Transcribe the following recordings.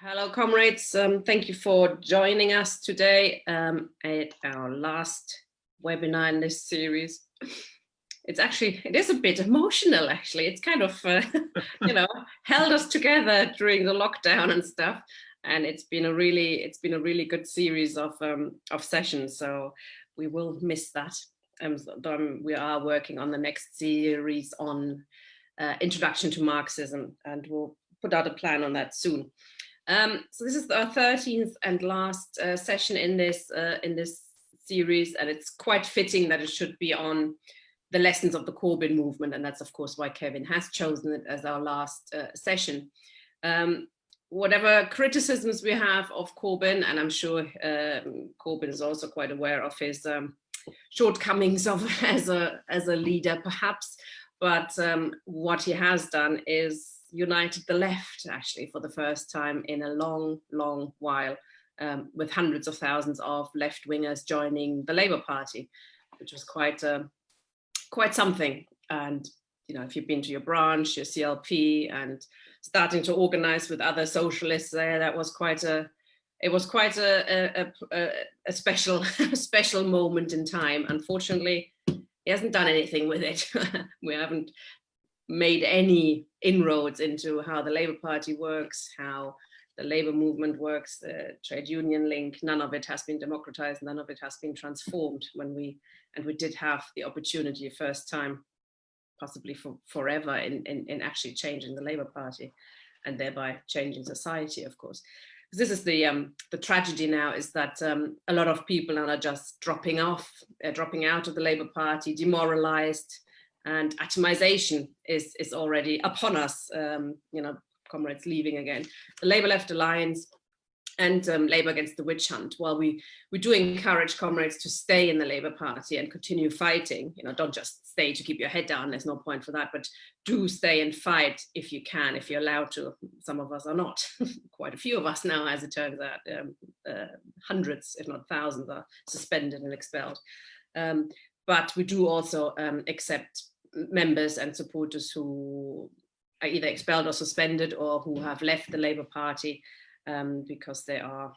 Hello, comrades. Thank you for joining us today at our last webinar in this series. It is a bit emotional, actually. It's kind of, held us together during the lockdown and stuff. And it's been a really good series of sessions. So we will miss that. We are working on the next series on Introduction to Marxism, and we'll put out a plan on that soon. So this is our 13th and last session in this series, and it's quite fitting that it should be on the lessons of the Corbyn movement, and that's of course why Kevin has chosen it as our last session. Whatever criticisms we have of Corbyn, and I'm sure Corbyn is also quite aware of his shortcomings as a leader, perhaps, but what he has done is united the left, actually, for the first time in a long while, with hundreds of thousands of left-wingers joining the Labour Party, which was quite something. And if you've been to your branch, your CLP, and starting to organize with other socialists there, that was quite a special moment in time. Unfortunately, he hasn't done anything with it. We haven't made any inroads into how the Labour Party works, how the Labour movement works, the trade union link. None of it has been democratized, none of it has been transformed we did have the opportunity, first time possibly for forever, in actually changing the Labour Party and thereby changing society, of course. This is the tragedy now, is that a lot of people now are just dropping out of the Labour Party, demoralized, and atomization is already upon us. Comrades leaving again. The Labour Left Alliance and Labour Against the Witch Hunt. While we do encourage comrades to stay in the Labour Party and continue fighting, don't just stay to keep your head down, there's no point for that, but do stay and fight if you can, if you're allowed to. Some of us are not. Quite a few of us now, as it turns out. Hundreds, if not thousands, are suspended and expelled. But we do also accept members and supporters who are either expelled or suspended, or who have left the Labour Party because they are,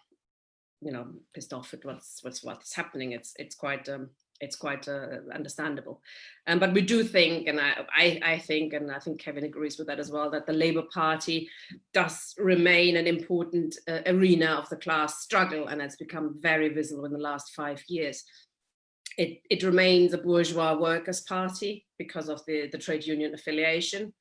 pissed off at what's happening. It's quite understandable. But we do think, and I think, and I think Kevin agrees with that as well, that the Labour Party does remain an important arena of the class struggle, and it's become very visible in the last 5 years. It remains a bourgeois workers' party because of the trade union affiliation,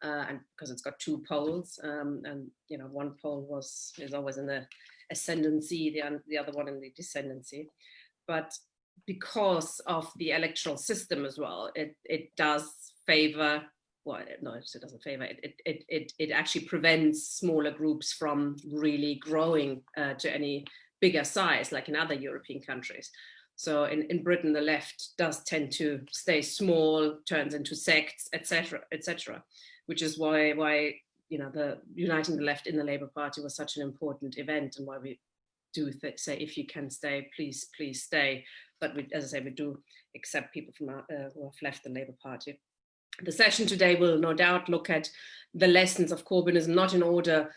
and because it's got two poles, and one pole is always in the ascendancy, the other one in the descendancy. But because of the electoral system as well, it does favor. Well, no, it doesn't favor. It actually prevents smaller groups from really growing to any bigger size, like in other European countries. So in Britain, the left does tend to stay small, turns into sects, etc., which is why the uniting the left in the Labour Party was such an important event, and why we do say, if you can stay, please stay. But as I say, we do accept people from who have left the Labour Party. The session today will no doubt look at the lessons of Corbynism, not in order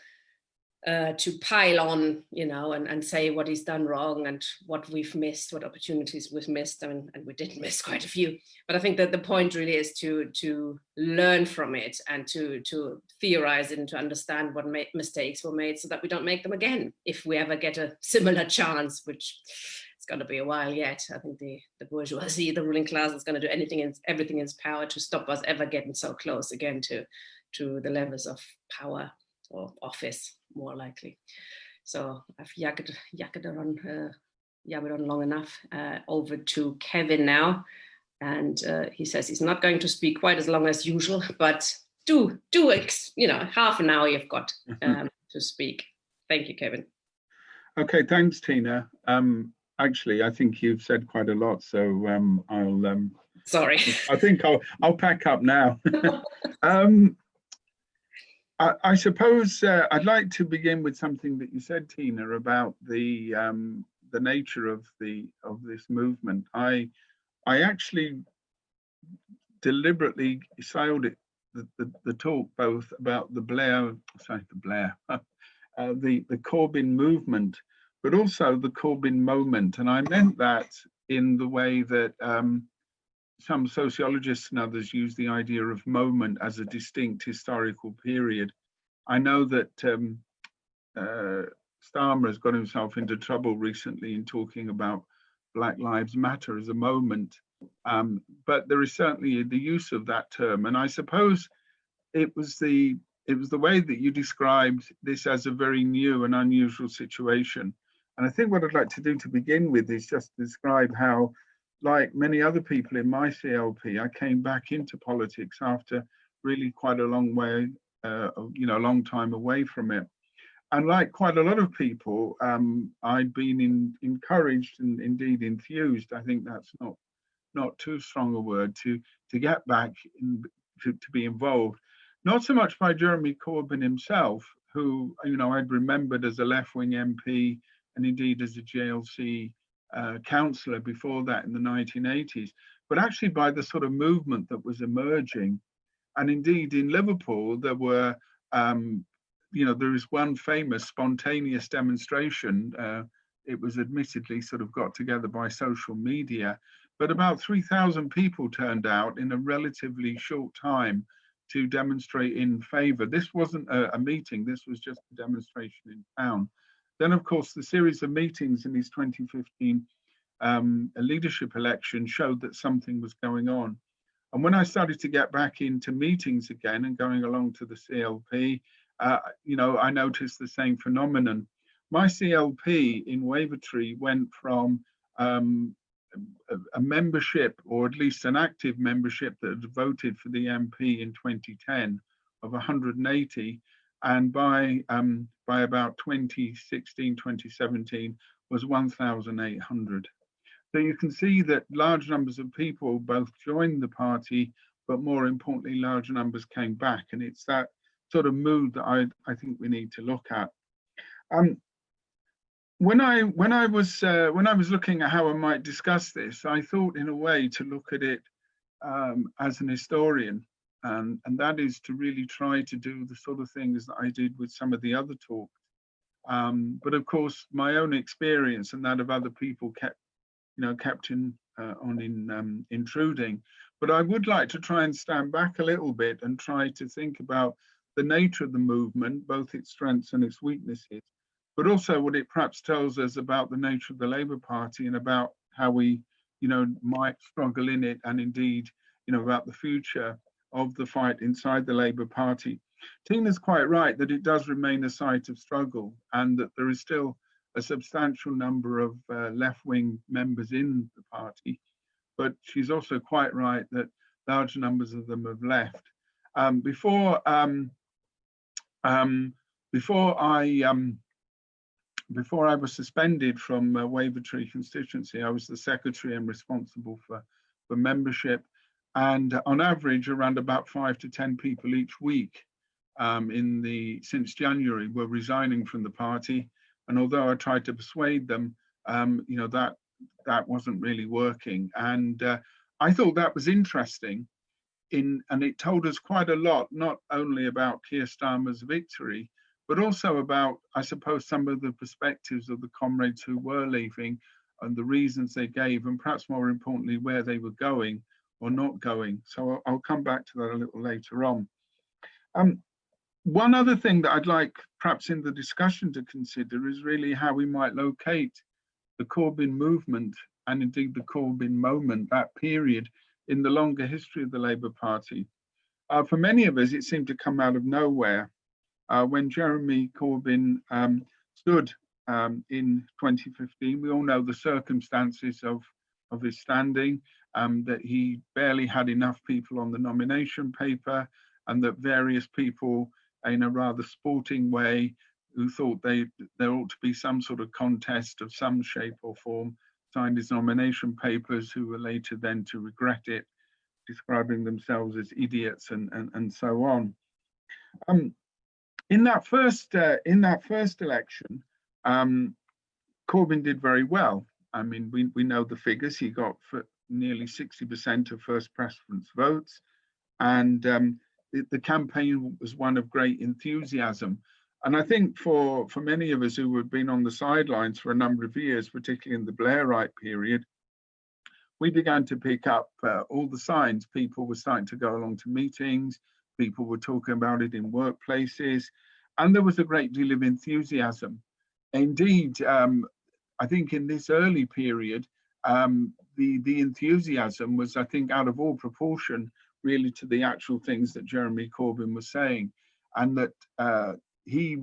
to pile on, and say what he's done wrong and what we've missed, what opportunities we've missed, and we did miss quite a few. But I think that the point really is to learn from it and to theorize it and to understand what mistakes were made, so that we don't make them again if we ever get a similar chance, which it's going to be a while yet. I think the bourgeoisie, the ruling class, is going to do everything in its power to stop us ever getting so close again to the levels of power or office, more likely. So I've yabbed on long enough. Over to Kevin now, and he says he's not going to speak quite as long as usual, but half an hour you've got to speak. Thank you, Kevin. Okay, thanks, Tina. Actually, I think you've said quite a lot, so I'll. Sorry. I think I'll pack up now. I suppose I'd like to begin with something that you said, Tina, about the nature of this movement. I actually deliberately styled the talk both about the Blair the Corbyn movement, but also the Corbyn moment. And I meant that in the way that some sociologists and others use the idea of moment as a distinct historical period. I know that Starmer has got himself into trouble recently in talking about Black Lives Matter as a moment, but there is certainly the use of that term. And I suppose it was the way that you described this as a very new and unusual situation. And I think what I'd like to do to begin with is just describe how, like many other people in my CLP, I came back into politics after really quite a long way, a long time away from it. And like quite a lot of people, I'd been encouraged and indeed enthused. I think that's not too strong a word to get back to be involved. Not so much by Jeremy Corbyn himself, who I'd remembered as a left-wing MP and indeed as a JLC councillor before that in the 1980s, but actually by the sort of movement that was emerging. And indeed in Liverpool, there were, there is one famous spontaneous demonstration. It was admittedly sort of got together by social media, but about 3,000 people turned out in a relatively short time to demonstrate in favour. This wasn't a meeting, this was just a demonstration in town. Then, of course, the series of meetings in his 2015 leadership election showed that something was going on. And when I started to get back into meetings again and going along to the CLP, I noticed the same phenomenon. My CLP in Wavertree went from a membership, or at least an active membership that had voted for the MP in 2010 of 180, and by about 2016, 2017 was 1,800. So you can see that large numbers of people both joined the party, but more importantly, large numbers came back, and it's that sort of mood that I think we need to look at. When I was looking at how I might discuss this, I thought in a way to look at it as an historian, and that is to really try to do the sort of things that I did with some of the other talks. But of course, my own experience and that of other people kept intruding. But I would like to try and stand back a little bit and try to think about the nature of the movement, both its strengths and its weaknesses, but also what it perhaps tells us about the nature of the Labour Party and about how we, might struggle in it, and indeed, about the future of the fight inside the Labour Party. Tina's quite right that it does remain a site of struggle, and that there is still a substantial number of left-wing members in the party, but she's also quite right that large numbers of them have left. Before I was suspended from Wavertree constituency, I was the secretary and responsible for membership, and on average around about 5 to 10 people each week since January were resigning from the party. And although I tried to persuade them, that wasn't really working. And I thought that was interesting, and it told us quite a lot, not only about Keir Starmer's victory, but also about, I suppose, some of the perspectives of the comrades who were leaving and the reasons they gave, and perhaps more importantly, where they were going or not going. So I'll come back to that a little later on. One other thing that I'd like perhaps in the discussion to consider is really how we might locate the Corbyn movement and indeed the Corbyn moment, that period in the longer history of the Labour Party. For many of us, it seemed to come out of nowhere. When Jeremy Corbyn stood in 2015, we all know the circumstances of his standing, that he barely had enough people on the nomination paper, and that various people in a rather sporting way who thought there ought to be some sort of contest of some shape or form signed his nomination papers, who were later then to regret it, describing themselves as idiots and so on. In that first election, Corbyn did very well. I mean, we know the figures. He got for nearly 60% of first preference votes, and the campaign was one of great enthusiasm. And I think for many of us who had been on the sidelines for a number of years, particularly in the Blairite period, we began to pick up all the signs. People were starting to go along to meetings, people were talking about it in workplaces, and there was a great deal of enthusiasm. Indeed, I think in this early period, the enthusiasm was, I think, out of all proportion, really, to the actual things that Jeremy Corbyn was saying, and that he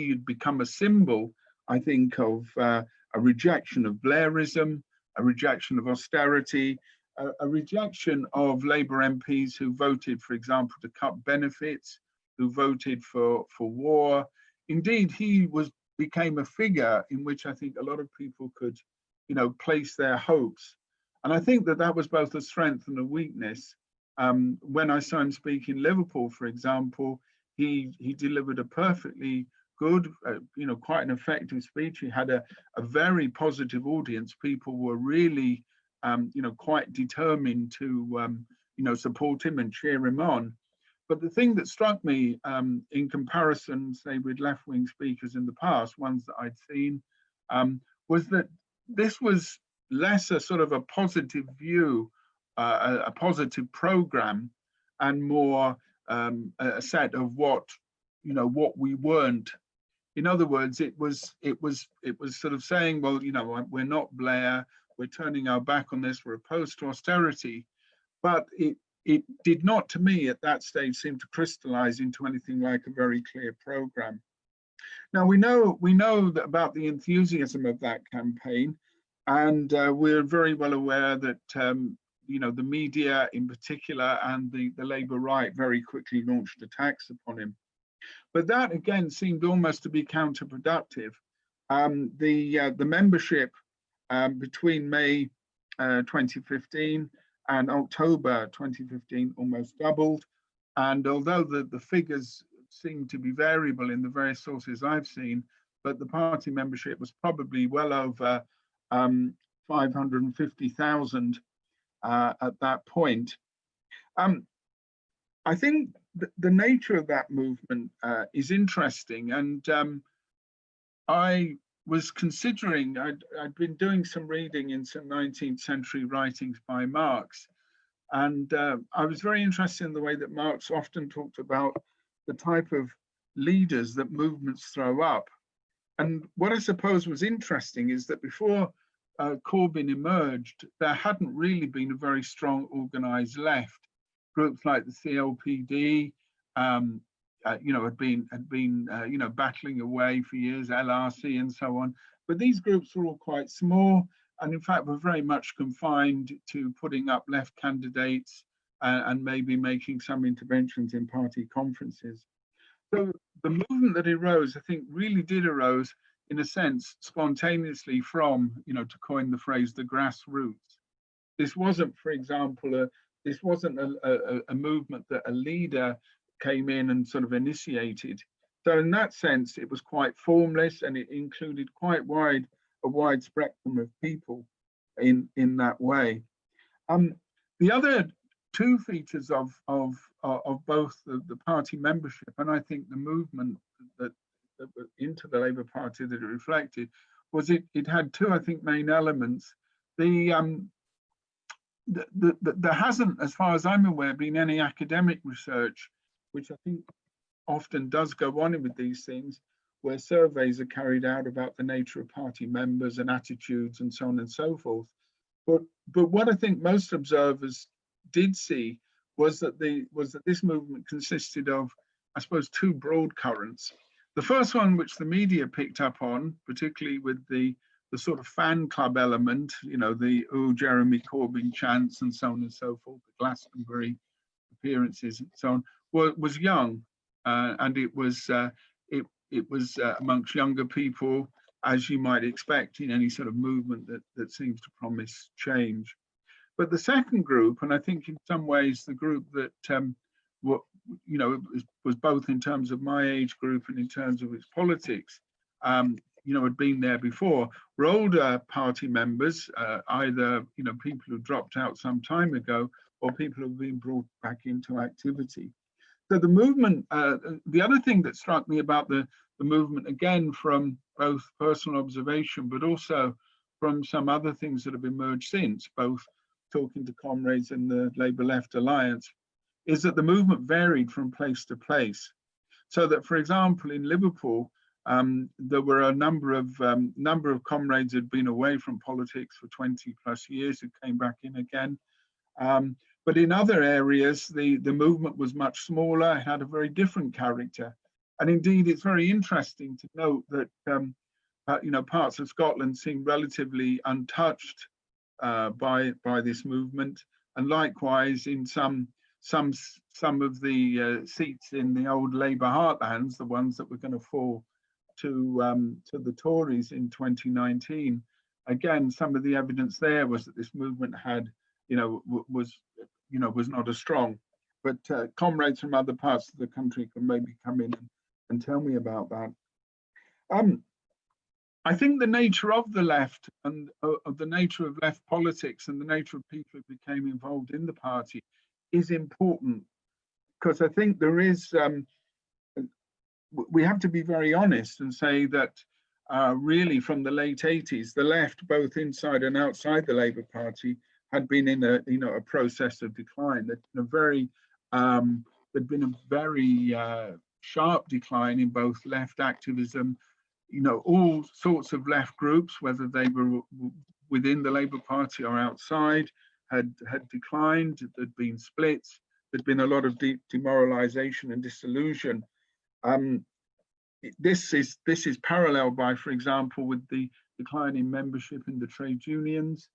had become a symbol, I think, of a rejection of Blairism, a rejection of austerity, a rejection of Labour MPs who voted, for example, to cut benefits, who voted for war. Indeed, he became a figure in which I think a lot of people could, place their hopes. And I think that was both a strength and a weakness. When I saw him speak in Liverpool, for example, he delivered a perfectly good, quite an effective speech. He had a very positive audience. People were really, quite determined to, support him and cheer him on. But the thing that struck me in comparison, say, with left-wing speakers in the past, ones that I'd seen, was that this was less a sort of a positive view, a positive program, and more a set of what we weren't. In other words, it was sort of saying, well, we're not Blair, we're turning our back on this, we're opposed to austerity, but it did not, to me, at that stage, seem to crystallize into anything like a very clear program. Now we know that about the enthusiasm of that campaign, and we're very well aware that the media in particular and the Labour right very quickly launched attacks upon him. But that again seemed almost to be counterproductive. The membership between May 2015 and October 2015 almost doubled. And although the figures seem to be variable in the various sources I've seen, but the party membership was probably well over 550,000 at that point. I think the nature of that movement is interesting, and I was considering, I'd been doing some reading in some 19th century writings by Marx, and I was very interested in the way that Marx often talked about the type of leaders that movements throw up. And what I suppose was interesting is that before Corbyn emerged, there hadn't really been a very strong organized left. Groups like the CLPD, had been battling away for years, LRC and so on. But these groups were all quite small, and in fact were very much confined to putting up left candidates and maybe making some interventions in party conferences. So the movement that arose, I think, really did arose in a sense spontaneously from, to coin the phrase, the grassroots. This wasn't, for example, this wasn't a movement that a leader came in and sort of initiated. So in that sense, it was quite formless, and it included quite a wide spectrum of people in that way. The other two features of both the party membership and I think the movement that into the Labour Party that it reflected was it had two, I think, main elements. There hasn't, as far as I'm aware, been any academic research, which I think often does go on with these things, where surveys are carried out about the nature of party members and attitudes and so on and so forth. But what I think most observers did see was that this movement consisted of, I suppose, two broad currents. The first one, which the media picked up on, particularly with the sort of fan club element, the Jeremy Corbyn chants and so on and so forth, the Glastonbury appearances and so on, was young, and it was amongst younger people, as you might expect in any sort of movement that seems to promise change. But the second group, and I think in some ways the group that was both in terms of my age group and in terms of its politics, had been there before, were older party members, either people who dropped out some time ago or people who've been brought back into activity. So the movement, the other thing that struck me about the the movement, again, from both personal observation, but also from some other things that have emerged since, both talking to comrades in the Labour Left Alliance, is that the movement varied from place to place. So that, for example, in Liverpool, there were a number of comrades who'd been away from politics for 20 plus years who came back in again. But in other areas, the movement was much smaller, it had a very different character. And indeed, it's very interesting to note that parts of Scotland seem relatively untouched by this movement, and likewise in some of the seats in the old Labour heartlands, the ones that were going to fall to the Tories in 2019. Again, some of the evidence there was that this movement had, was not as strong. But comrades from other parts of the country can maybe come in and tell me about that. I think the nature of the left and of the nature of left politics and the nature of people who became involved in the party is important, because I think there is, we have to be very honest and say that really from the late 80s, the left, both inside and outside the Labour Party, had been in a process of decline. There'd been a very sharp decline in both left activism. All sorts of left groups, whether they were within the Labour Party or outside, had declined. There'd been splits. There'd been a lot of demoralisation and disillusion. This is paralleled by, for example, with the decline in membership in the trade unions.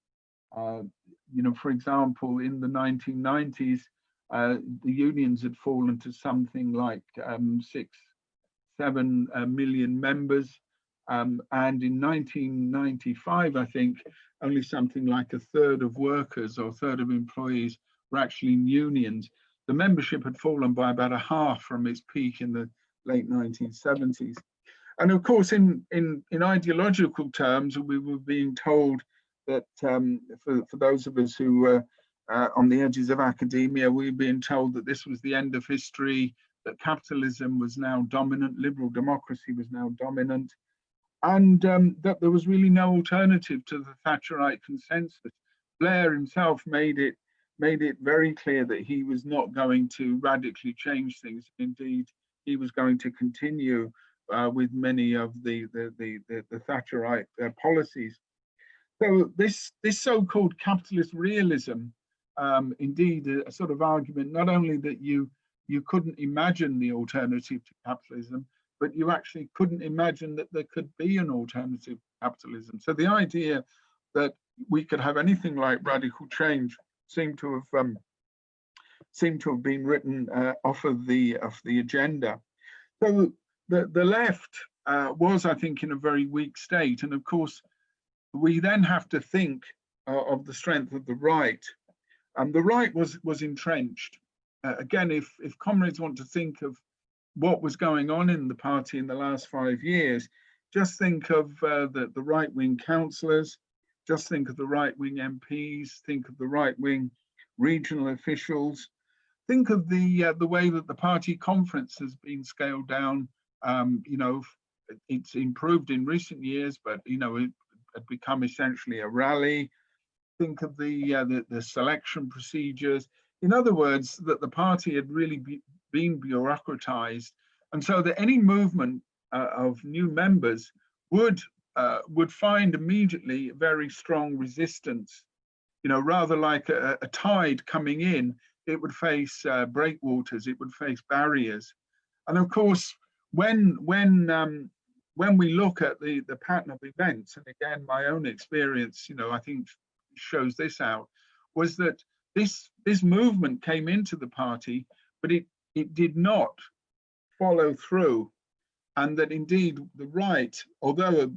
For example, in the 1990s, the unions had fallen to something like 6-7 million members. And in 1995, I think, only something like a third of workers or a third of employees were actually in unions. The membership had fallen by about a half from its peak in the late 1970s. And of course, in ideological terms, we were being told that for those of us who were on the edges of academia, we were being told that this was the end of history, that capitalism was now dominant, liberal democracy was now dominant, and that there was really no alternative to the Thatcherite consensus. Blair himself made it very clear that he was not going to radically change things. Indeed, he was going to continue with many of the Thatcherite policies. So this so-called capitalist realism, indeed, a sort of argument not only that you couldn't imagine the alternative to capitalism, but you actually couldn't imagine that there could be an alternative to capitalism. So the idea that we could have anything like radical change seemed to have been written off of the agenda. So the left was, I think, in a very weak state, and of course we then have to think of the strength of the right. The right was entrenched. Again, if comrades want to think of what was going on in the party in the last 5 years, just think of the right-wing councillors, just think of the right-wing MPs, think of the right-wing regional officials, think of the way that the party conference has been scaled down. It's improved in recent years, but it had become essentially a rally. Think of the selection procedures. In other words, that the party had really been bureaucratized, and so that any movement of new members would find immediately very strong resistance. Rather like a tide coming in, it would face breakwaters, it would face barriers. And of course, when we look at the pattern of events, and again, my own experience, I think shows this out, was that this movement came into the party, but it did not follow through, and that indeed the right, although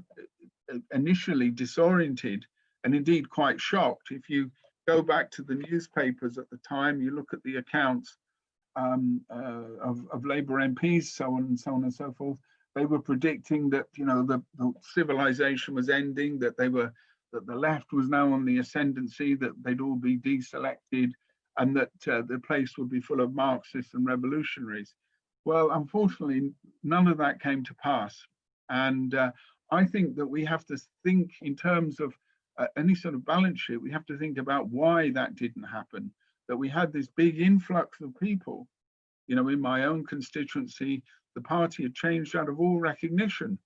initially disoriented and indeed quite shocked, if you go back to the newspapers at the time, you look at the accounts of Labour MPs, so on and so forth, they were predicting that the civilization was ending, that the left was now on the ascendancy, that they'd all be deselected, and that the place would be full of Marxists and revolutionaries. Well, unfortunately, none of that came to pass. And I think that we have to think in terms of any sort of balance sheet, we have to think about why that didn't happen, that we had this big influx of people. You know, in my own constituency, the party had changed out of all recognition.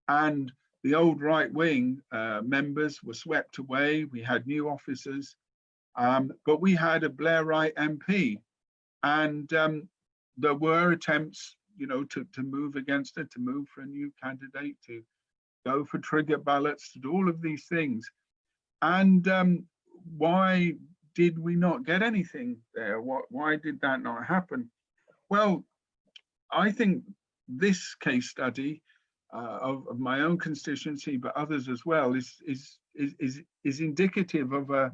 And the old right wing members were swept away. We had new officers, but we had a Blairite MP. And there were attempts, you know, to move against it, to move for a new candidate, to go for trigger ballots, to do all of these things. And why did we not get anything there? Why did that not happen? Well, I think this case study of my own constituency, but others as well, is indicative of a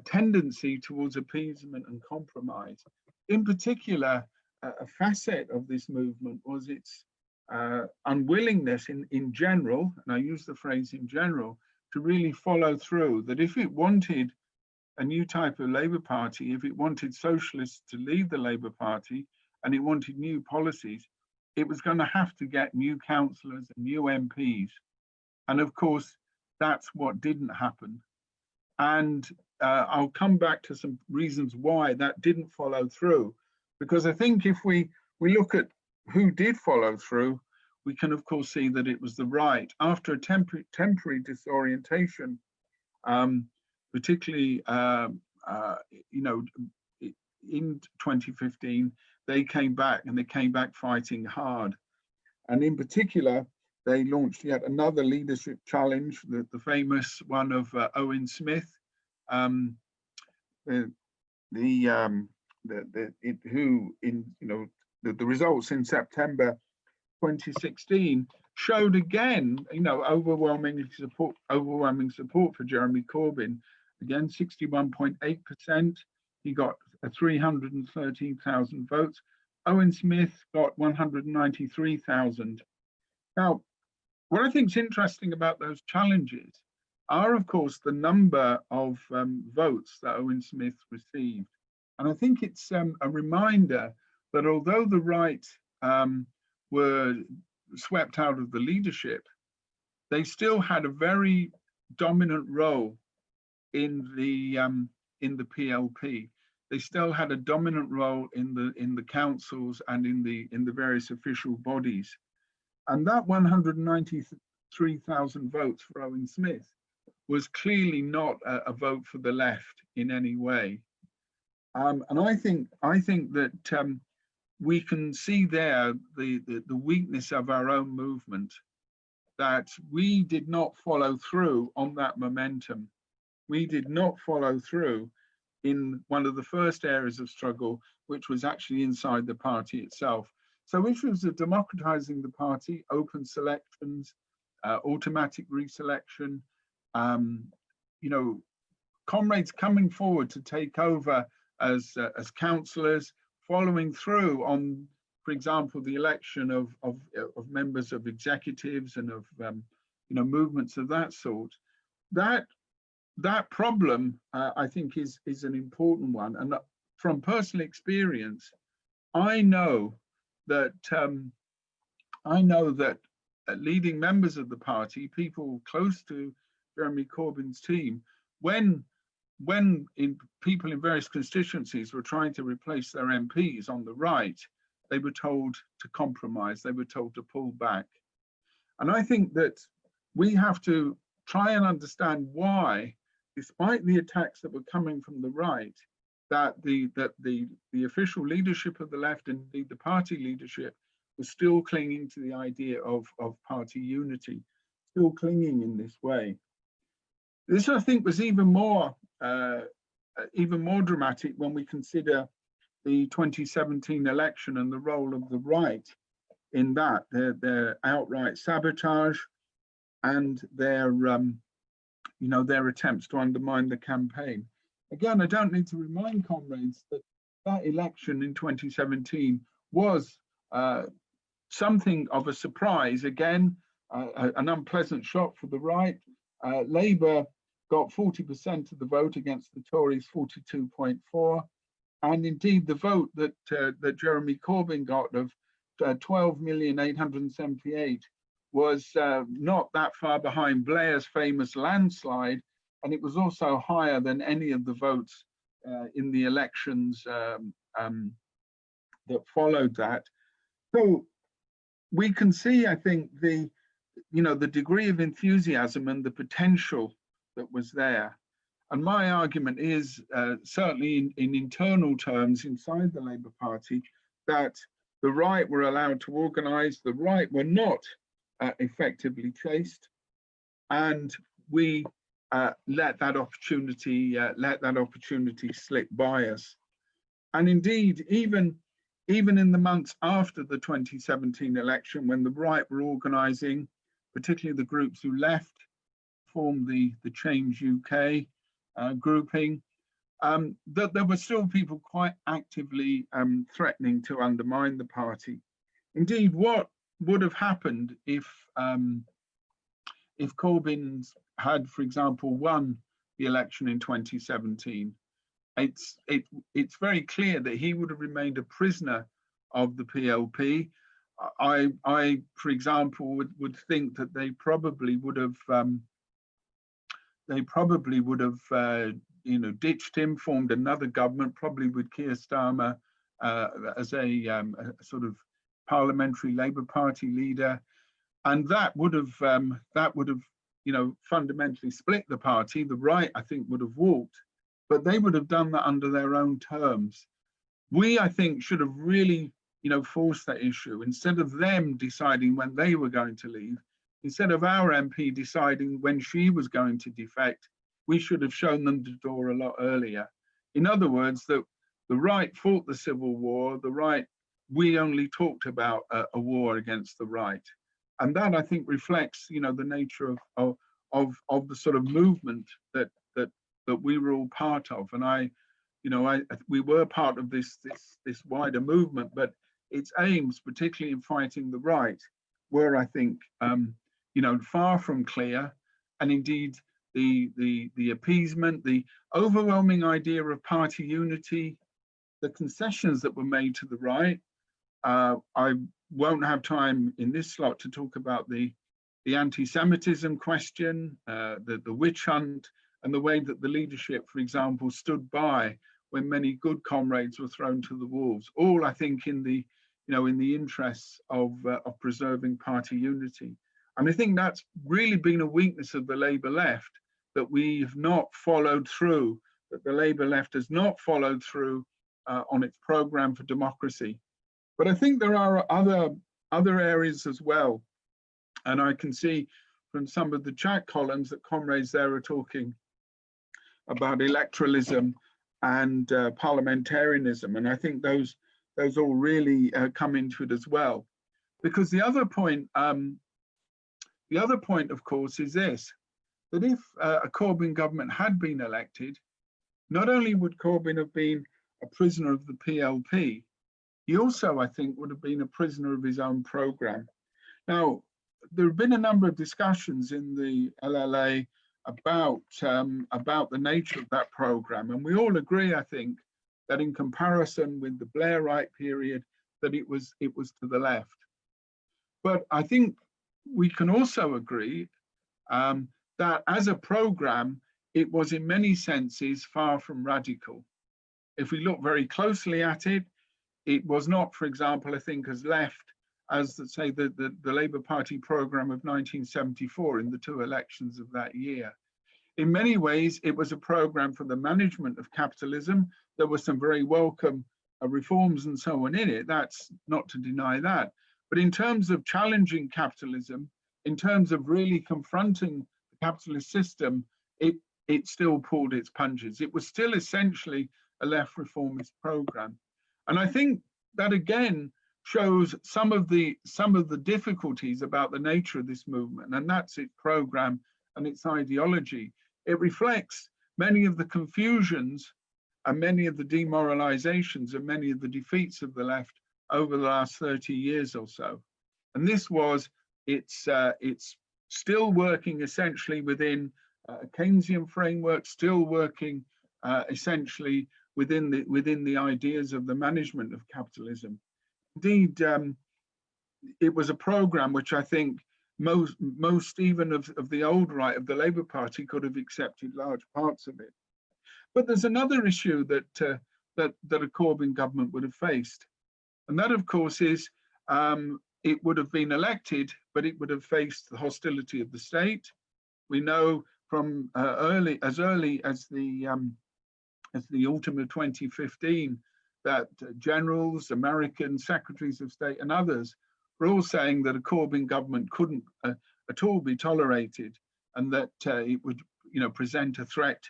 tendency towards appeasement and compromise. In particular, a facet of this movement was its unwillingness in general, and I use the phrase in general, to really follow through, that if it wanted a new type of Labour Party, if it wanted socialists to lead the Labour Party, and it wanted new policies, it was going to have to get new councillors and new MPs. And of course, that's what didn't happen. And I'll come back to some reasons why that didn't follow through. Because I think if we look at who did follow through, we can of course see that it was the right. After a temporary disorientation, particularly you know, in 2015, they came back, and they came back fighting hard. And in particular, they launched yet another leadership challenge, the famous one of Owen Smith, who in, you know, the results in September 2016 showed again, you know, overwhelming support for Jeremy Corbyn. Again, 61.8%. He got 313,000 votes. Owen Smith got 193,000. Now, what I think is interesting about those challenges are, of course, the number of votes that Owen Smith received. And I think it's a reminder that although the right were swept out of the leadership, they still had a very dominant role in the PLP. They still had a dominant role in the councils and in the various official bodies. And that 193,000 votes for Owen Smith was clearly not a vote for the left in any way. And I think that we can see there the weakness of our own movement, that we did not follow through on that momentum. We did not follow through in one of the first areas of struggle, which was actually inside the party itself. So issues of democratizing the party, open selections, automatic reselection, you know, comrades coming forward to take over as councillors, following through on, for example, the election of members of executives and of you know, movements of that sort. That problem, I think, is an important one. And from personal experience, I know that leading members of the party, people close to Jeremy Corbyn's team, when people in various constituencies were trying to replace their MPs on the right, they were told to compromise, they were told to pull back. And I think that we have to try and understand why, despite the attacks that were coming from the right, that the official leadership of the left and indeed the party leadership was still clinging to the idea of party unity, still clinging in this way. This, I think, was even more dramatic when we consider the 2017 election and the role of the right in that, their outright sabotage and their you know, their attempts to undermine the campaign. Again, I don't need to remind comrades that that election in 2017 was something of a surprise. Again, an unpleasant shock for the right. Labour got 40% of the vote against the Tories, 42.4. And indeed, the vote that that Jeremy Corbyn got of 12,878,000 was not that far behind Blair's famous landslide, and it was also higher than any of the votes in the elections that followed that. So we can see, I think, the degree of enthusiasm and the potential that was there. And my argument is, certainly in internal terms inside the Labour Party, that the right were allowed to organise, the right were not effectively chased, and we let that opportunity slip by us. And indeed, even in the months after the 2017 election, when the right were organising, particularly the groups who left, formed the Change UK grouping, that there were still people quite actively threatening to undermine the party. Indeed, what would have happened if Corbyn had, for example, won the election in 2017? It's very clear that he would have remained a prisoner of the PLP. I for example, would think that they probably would have ditched him, formed another government, probably with Keir Starmer as a sort of parliamentary Labour Party leader, and that would have fundamentally split the party. The right, I think, would have walked, but they would have done that under their own terms. We, I think, should have really forced that issue, instead of them deciding when they were going to leave. Instead of our MP deciding when she was going to defect, we should have shown them the door a lot earlier. In other words, that the right fought the civil war, we only talked about a war against the right. And that, I think, reflects the nature of the sort of movement that we were all part of. And we were part of this wider movement, but its aims, particularly in fighting the right, were, I think, far from clear. And indeed, the appeasement, the overwhelming idea of party unity, the concessions that were made to the right. I won't have time in this slot to talk about the anti-Semitism question, the witch hunt, and the way that the leadership, for example, stood by when many good comrades were thrown to the wolves. All, I think, in the interests of preserving party unity. And I think that's really been a weakness of the Labour left, that we have not followed through, that the Labour left has not followed through on its programme for democracy. But I think there are other areas as well. And I can see from some of the chat columns that comrades there are talking about electoralism and parliamentarianism. And I think those all really come into it as well. Because the other point, of course, is this, that if a Corbyn government had been elected, not only would Corbyn have been a prisoner of the PLP, he also, I think, would have been a prisoner of his own programme. Now, there have been a number of discussions in the LLA about the nature of that programme, and we all agree, I think, that in comparison with the Blairite period, that it was to the left. But I think we can also agree that as a programme, it was in many senses far from radical. If we look very closely at it, it was not, for example, I think, as left as, say, the Labour Party programme of 1974 in the two elections of that year. In many ways, it was a programme for the management of capitalism. There were some very welcome reforms and so on in it. That's not to deny that. But in terms of challenging capitalism, in terms of really confronting the capitalist system, it still pulled its punches. It was still essentially a left reformist programme. And I think that again shows some of the difficulties about the nature of this movement, and that's its programme and its ideology. It reflects many of the confusions and many of the demoralizations and many of the defeats of the left over the last 30 years or so. And this was, it's still working essentially within a Keynesian framework, still working essentially within the ideas of the management of capitalism. Indeed, it was a program which I think most even of the old right of the Labour Party could have accepted large parts of it. But there's another issue that a Corbyn government would have faced, and that, of course, is it would have been elected, but it would have faced the hostility of the state. We know from as early as the autumn of 2015 that generals, American secretaries of state, and others were all saying that a Corbyn government couldn't at all be tolerated, and that it would, present a threat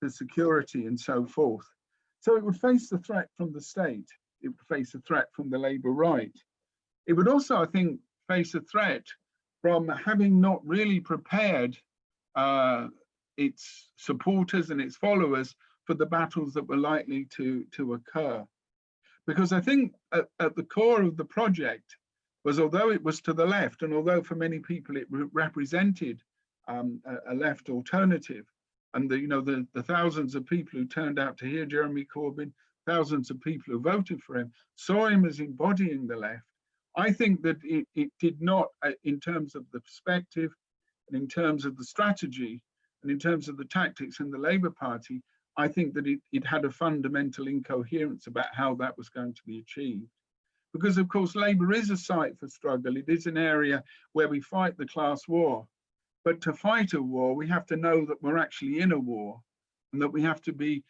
to security and so forth. So it would face the threat from the state. It would face a threat from the Labour right. It would also, I think, face a threat from having not really prepared its supporters and its followers for the battles that were likely to occur. Because I think at the core of the project was, although it was to the left, and although for many people it represented a left alternative, and the thousands of people who turned out to hear Jeremy Corbyn, thousands of people who voted for him, saw him as embodying the left. I think that it did not, in terms of the perspective, and in terms of the strategy, and in terms of the tactics in the Labour Party, I think that it had a fundamental incoherence about how that was going to be achieved. Because, of course, Labour is a site for struggle. It is an area where we fight the class war. But to fight a war, we have to know that we're actually in a war, and that we have to be,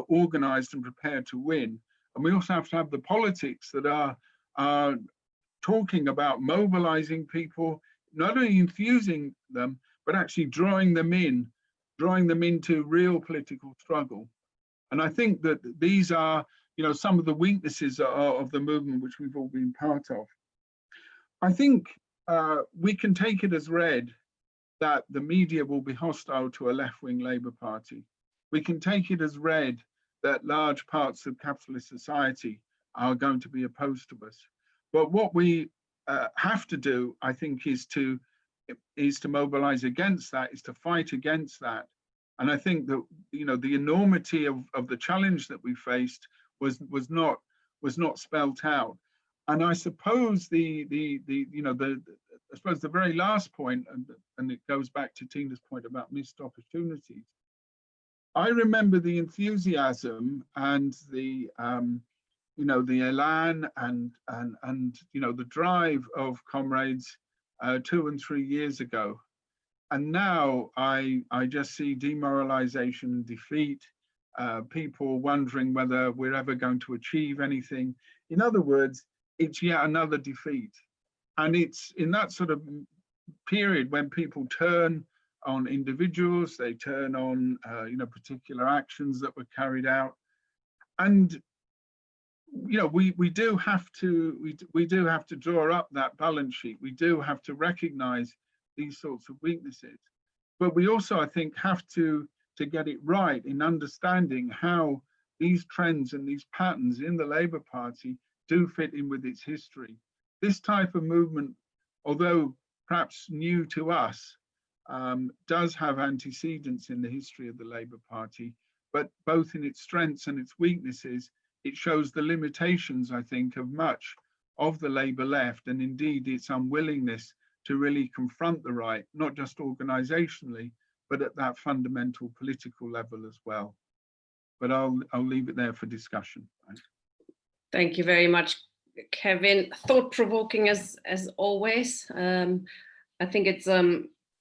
organised and prepared to win. And we also have to have the politics that are talking about mobilizing people, not only infusing them, but actually drawing them into real political struggle. And I think that these are, some of the weaknesses of the movement which we've all been part of. I think we can take it as read that the media will be hostile to a left-wing Labour Party. We can take it as read that large parts of capitalist society are going to be opposed to us. But what we have to do, I think, is to mobilize against that, is to fight against that. And I think that the enormity of the challenge that we faced was not spelt out. And I suppose the very last point, and it goes back to Tina's point about missed opportunities. I remember the enthusiasm and the elan and the drive of comrades 2 and 3 years ago. And now I just see demoralization and defeat, people wondering whether we're ever going to achieve anything. In other words, it's yet another defeat. And it's in that sort of period when people turn on individuals, they turn on particular actions that were carried out. And we do have to draw up that balance sheet. We do have to recognize these sorts of weaknesses, but we also, I think, have to get it right in understanding how these trends and these patterns in the Labour Party do fit in with its history. This type of movement, although perhaps new to us, does have antecedents in the history of the Labour Party, but both in its strengths and its weaknesses, it shows the limitations, I think, of much of the Labour left, and indeed its unwillingness to really confront the right, not just organisationally, but at that fundamental political level as well. But I'll leave it there for discussion. Thank you very much, Kevin. Thought-provoking as always. I think it's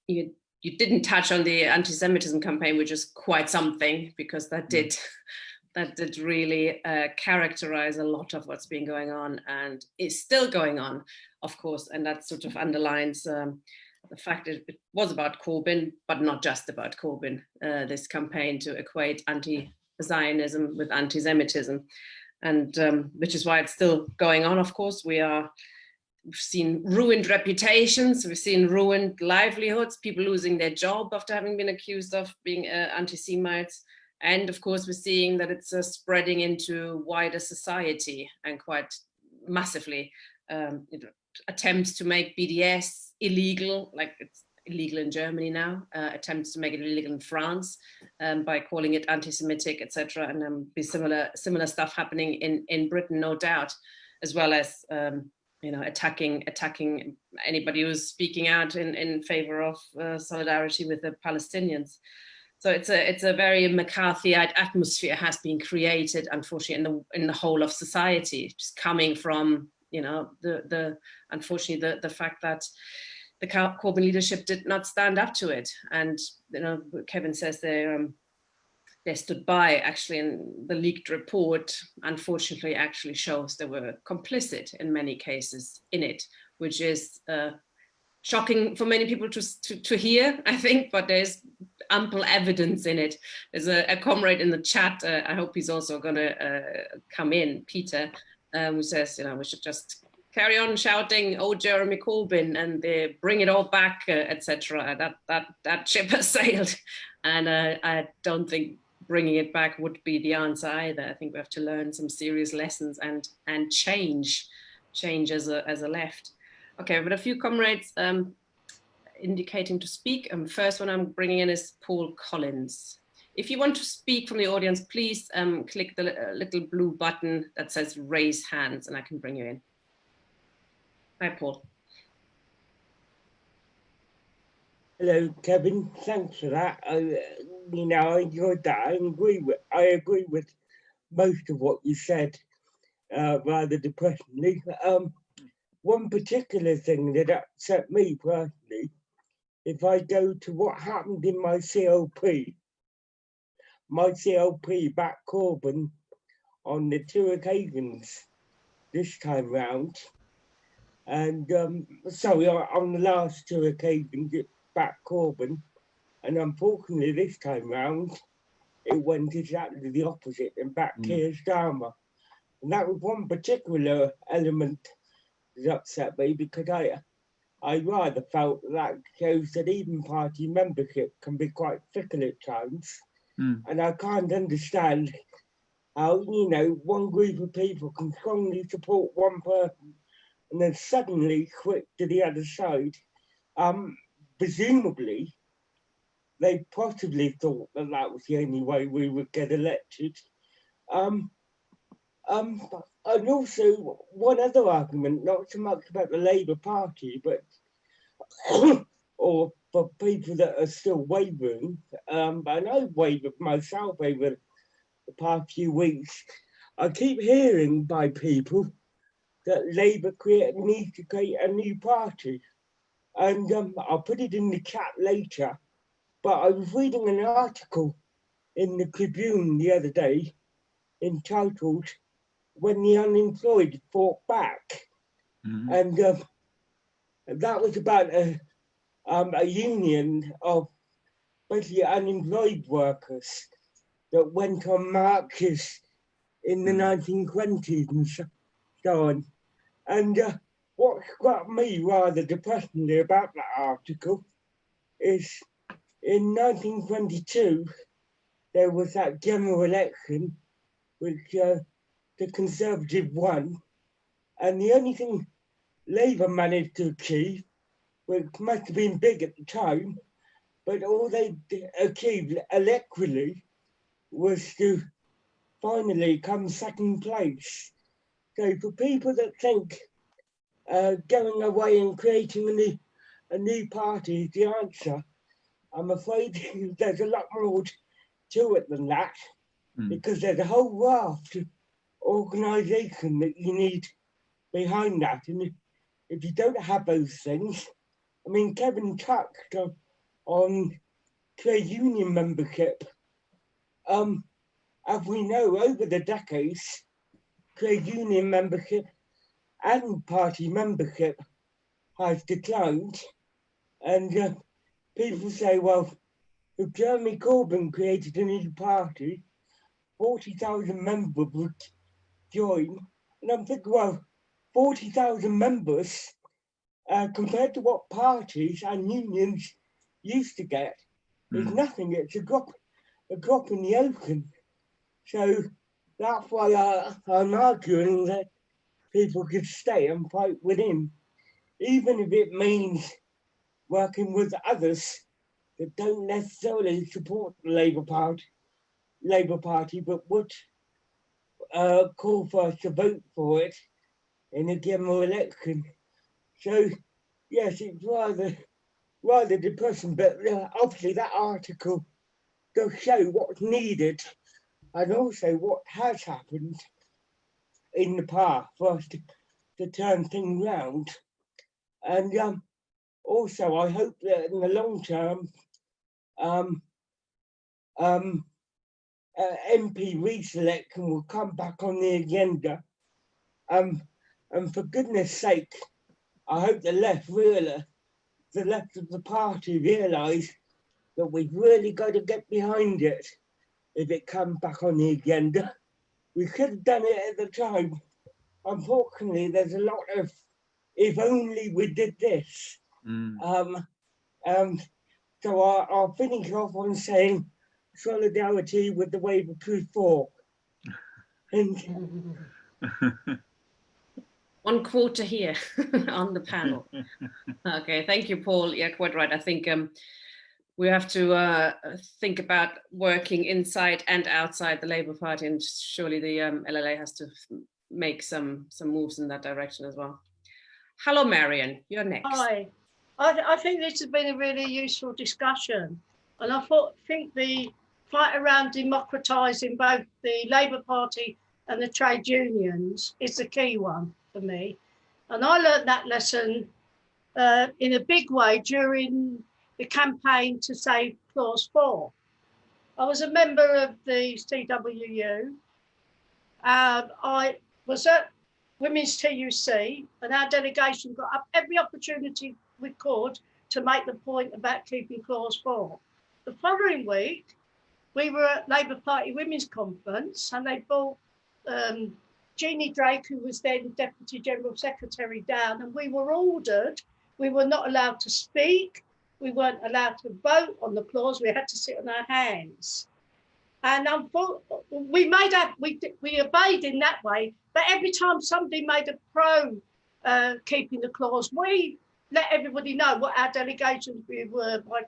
you didn't touch on the anti-Semitism campaign, which is quite something, because that did really characterize a lot of what's been going on and is still going on, of course, and that sort of underlines the fact that it was about Corbyn, but not just about Corbyn, this campaign to equate anti-Zionism with anti-Semitism, and which is why it's still going on, of course. We've seen ruined reputations, we've seen ruined livelihoods, people losing their job after having been accused of being anti-Semites. And of course, we're seeing that it's spreading into wider society and quite massively. Attempts to make BDS illegal, like illegal in Germany now, attempts to make it illegal in France by calling it anti-Semitic, etc. And be similar stuff happening in Britain, no doubt, as well as attacking anybody who's speaking out in favor of solidarity with the Palestinians. So it's a very McCarthyite atmosphere has been created, unfortunately, in the whole of society, just coming from unfortunately the fact that the Corbyn leadership did not stand up to it. And Kevin says they stood by. Actually, in the leaked report, unfortunately, actually shows they were complicit in many cases in it, which is shocking for many people to hear, I think, but there's ample evidence in it. There's a comrade in the chat, I hope he's also going to come in, Peter, who says, we should just carry on shouting, "Oh, Jeremy Corbyn," and bring it all back, etc. That ship has sailed, and I don't think bringing it back would be the answer either. I think we have to learn some serious lessons and change as a left. Okay, but a few comrades indicating to speak. First one I'm bringing in is Paul Collins. If you want to speak from the audience, please click the little blue button that says raise hands and I can bring you in. Hi, Paul. Hello, Kevin. Thanks for that. I enjoyed that. I agree with most of what you said, rather depressingly. One particular thing that upset me personally, if I go to what happened in my CLP backed Corbyn on the 2 occasions this time round, and sorry, on the last 2 occasions it backed Corbyn, and unfortunately this time round it went exactly the opposite and backed Keir Starmer. And that was one particular element that upset me, because I rather felt that shows that even party membership can be quite fickle at times. And I can't understand how, one group of people can strongly support one person and then suddenly switch to the other side. Presumably, they possibly thought that that was the only way we would get elected. And also, one other argument, not so much about the Labour Party, but or for people that are still wavering, but I know I've wavered myself over the past few weeks. I keep hearing by people that Labour needs to create a new party. And I'll put it in the chat later, but I was reading an article in the Tribune the other day entitled "When the Unemployed Fought Back." And that was about a union of basically unemployed workers that went on marches in the 1920s and so on. And what struck me rather depressingly about that article is in 1922, there was that general election which the Conservative won, and the only thing Labour managed to achieve, which must have been big at the time, but all they achieved electorally was to finally come second place. So for people that think going away and creating a new party is the answer, I'm afraid there's a lot more to it than that, because there's a whole raft of organisation that you need behind that. And if you don't have those things, I mean, Kevin touched on trade union membership. As we know, over the decades, trade union membership and party membership has declined. And people say, well, if Jeremy Corbyn created a new party, 40,000 members would join. And I'm thinking, well, 40,000 members compared to what parties and unions used to get is nothing. It's a drop in the ocean. So that's why I'm arguing that people could stay and fight within, even if it means working with others that don't necessarily support the Labour Party, but would call for us to vote for it in a general election. So, yes, it's rather depressing, but obviously that article does show what's needed and also what has happened in the past for us to turn things round. And also, I hope that in the long term, MP reselection will come back on the agenda. And for goodness sake, I hope the left of the party realise that we've really got to get behind it if it comes back on the agenda. We could have done it at the time. Unfortunately, there's a lot of if only we did this. So I'll finish off on saying solidarity with the Wave of Truth 4. And one quote here on the panel. Okay, thank you, Paul. Yeah, quite right. I think we have to think about working inside and outside the Labour Party, and surely the LLA has to make some moves in that direction as well. Hello, Marion, you're next. Hi. I think this has been a really useful discussion, and I think the fight around democratising both the Labour Party and the trade unions is the key one for me. And I learned that lesson in a big way during the campaign to save Clause 4. I was a member of the CWU. I was at Women's TUC, and our delegation got up every opportunity we could to make the point about keeping Clause 4. The following week, we were at Labour Party Women's Conference, and they brought Jeannie Drake, who was then Deputy General Secretary, down, and we were ordered. We were not allowed to speak. We weren't allowed to vote on the clause. We had to sit on our hands. And we obeyed in that way. But every time somebody made a pro keeping the clause, we let everybody know what our delegations we were by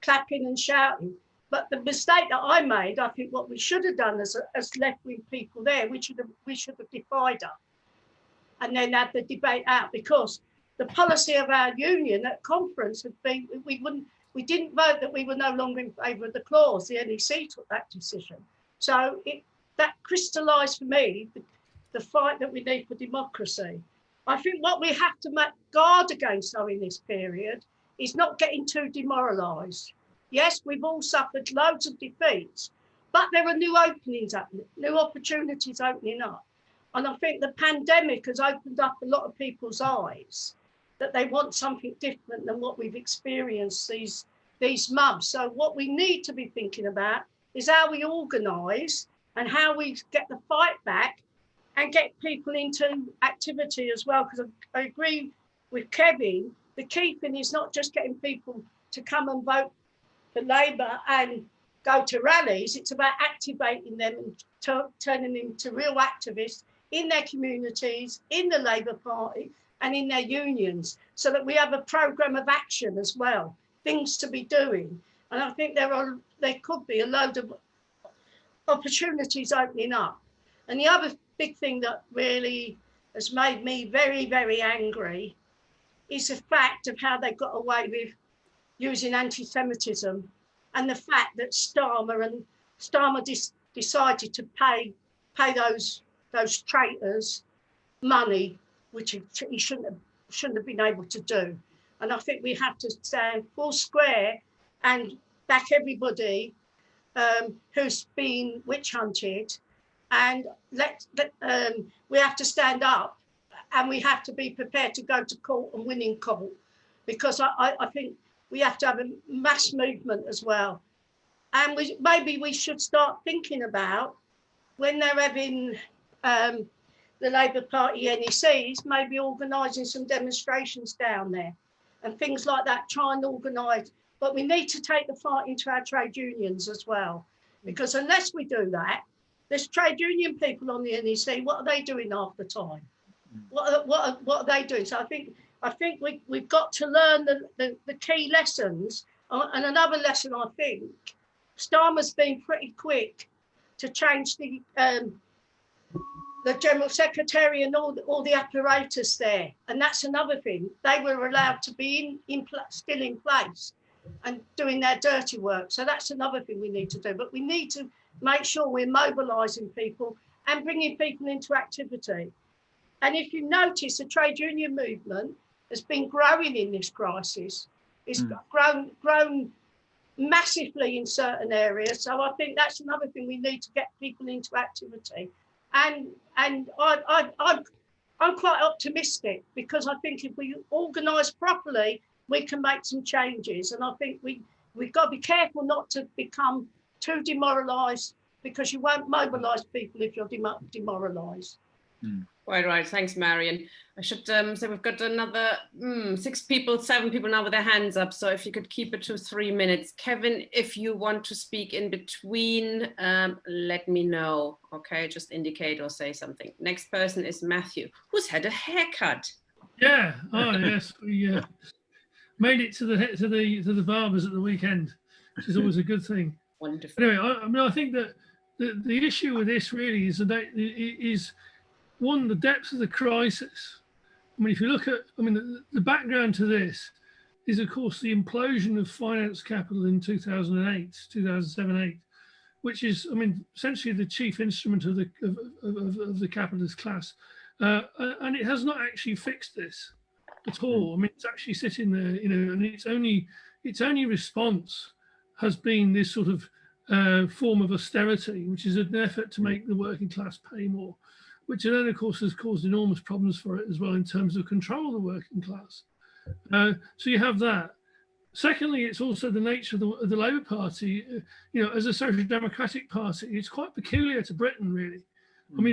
clapping and shouting. But the mistake that I made, I think what we should have done as left-wing people there, we should have defied her and then had the debate out, because the policy of our union at conference had been we didn't vote that we were no longer in favour of the clause. The NEC took that decision. So that crystallised for me the fight that we need for democracy. I think what we have to guard against though in this period is not getting too demoralised. Yes, we've all suffered loads of defeats, but there are new openings happening, new opportunities opening up. And I think the pandemic has opened up a lot of people's eyes that they want something different than what we've experienced these months. So what we need to be thinking about is how we organise and how we get the fight back and get people into activity as well. Because I agree with Kevin, the key thing is not just getting people to come and vote for Labour and go to rallies, it's about activating them and turning them into real activists in their communities, in the Labour Party and in their unions, so that we have a programme of action as well, things to be doing. And I think there could be a load of opportunities opening up. And the other big thing that really has made me very, very angry is the fact of how they got away with using anti-Semitism, and the fact that Starmer decided to pay those traitors money, which he shouldn't have been able to do. And I think we have to stand full square and back everybody who's been witch hunted, and we have to stand up, and we have to be prepared to go to court and win in court, because I think we have to have a mass movement as well. And maybe we should start thinking about, when they're having the Labour Party NECs, maybe organising some demonstrations down there and things like that, try and organise. But we need to take the fight into our trade unions as well, because unless we do that, there's trade union people on the NEC, what are they doing half the time? What are they doing? So I think I think we've got to learn the key lessons. And another lesson, I think, Starmer's been pretty quick to change the General Secretary and all the apparatus there. And that's another thing. They were allowed to be still in place and doing their dirty work. So that's another thing we need to do. But we need to make sure we're mobilising people and bringing people into activity. And if you notice, the trade union movement has been growing in this crisis. It's grown massively in certain areas. So I think that's another thing, we need to get people into activity. And I'm quite optimistic, because I think if we organise properly, we can make some changes. And I think we've got to be careful not to become too demoralised, because you won't mobilise people if you're demoralised. Quite right. Thanks, Marion. I should say we've got another 7 people now with their hands up. So if you could keep it to 3 minutes. Kevin, if you want to speak in between, let me know. Okay, just indicate or say something. Next person is Matthew, who's had a haircut. Yeah. Oh yes, we made it to the barbers at the weekend, which is always a good thing. Wonderful. Anyway, I think that the issue with this really is one, the depth of the crisis. I mean, if you look at, the background to this is, of course, the implosion of finance capital in 2007-8, which is, essentially the chief instrument of the capitalist class, and it has not actually fixed this at all. It's actually sitting there, and its only response has been this sort of form of austerity, which is an effort to make the working class pay more, which then, of course, has caused enormous problems for it as well in terms of control of the working class. So you have that. Secondly, it's also the nature of the Labour Party, as a social democratic party. It's quite peculiar to Britain, really.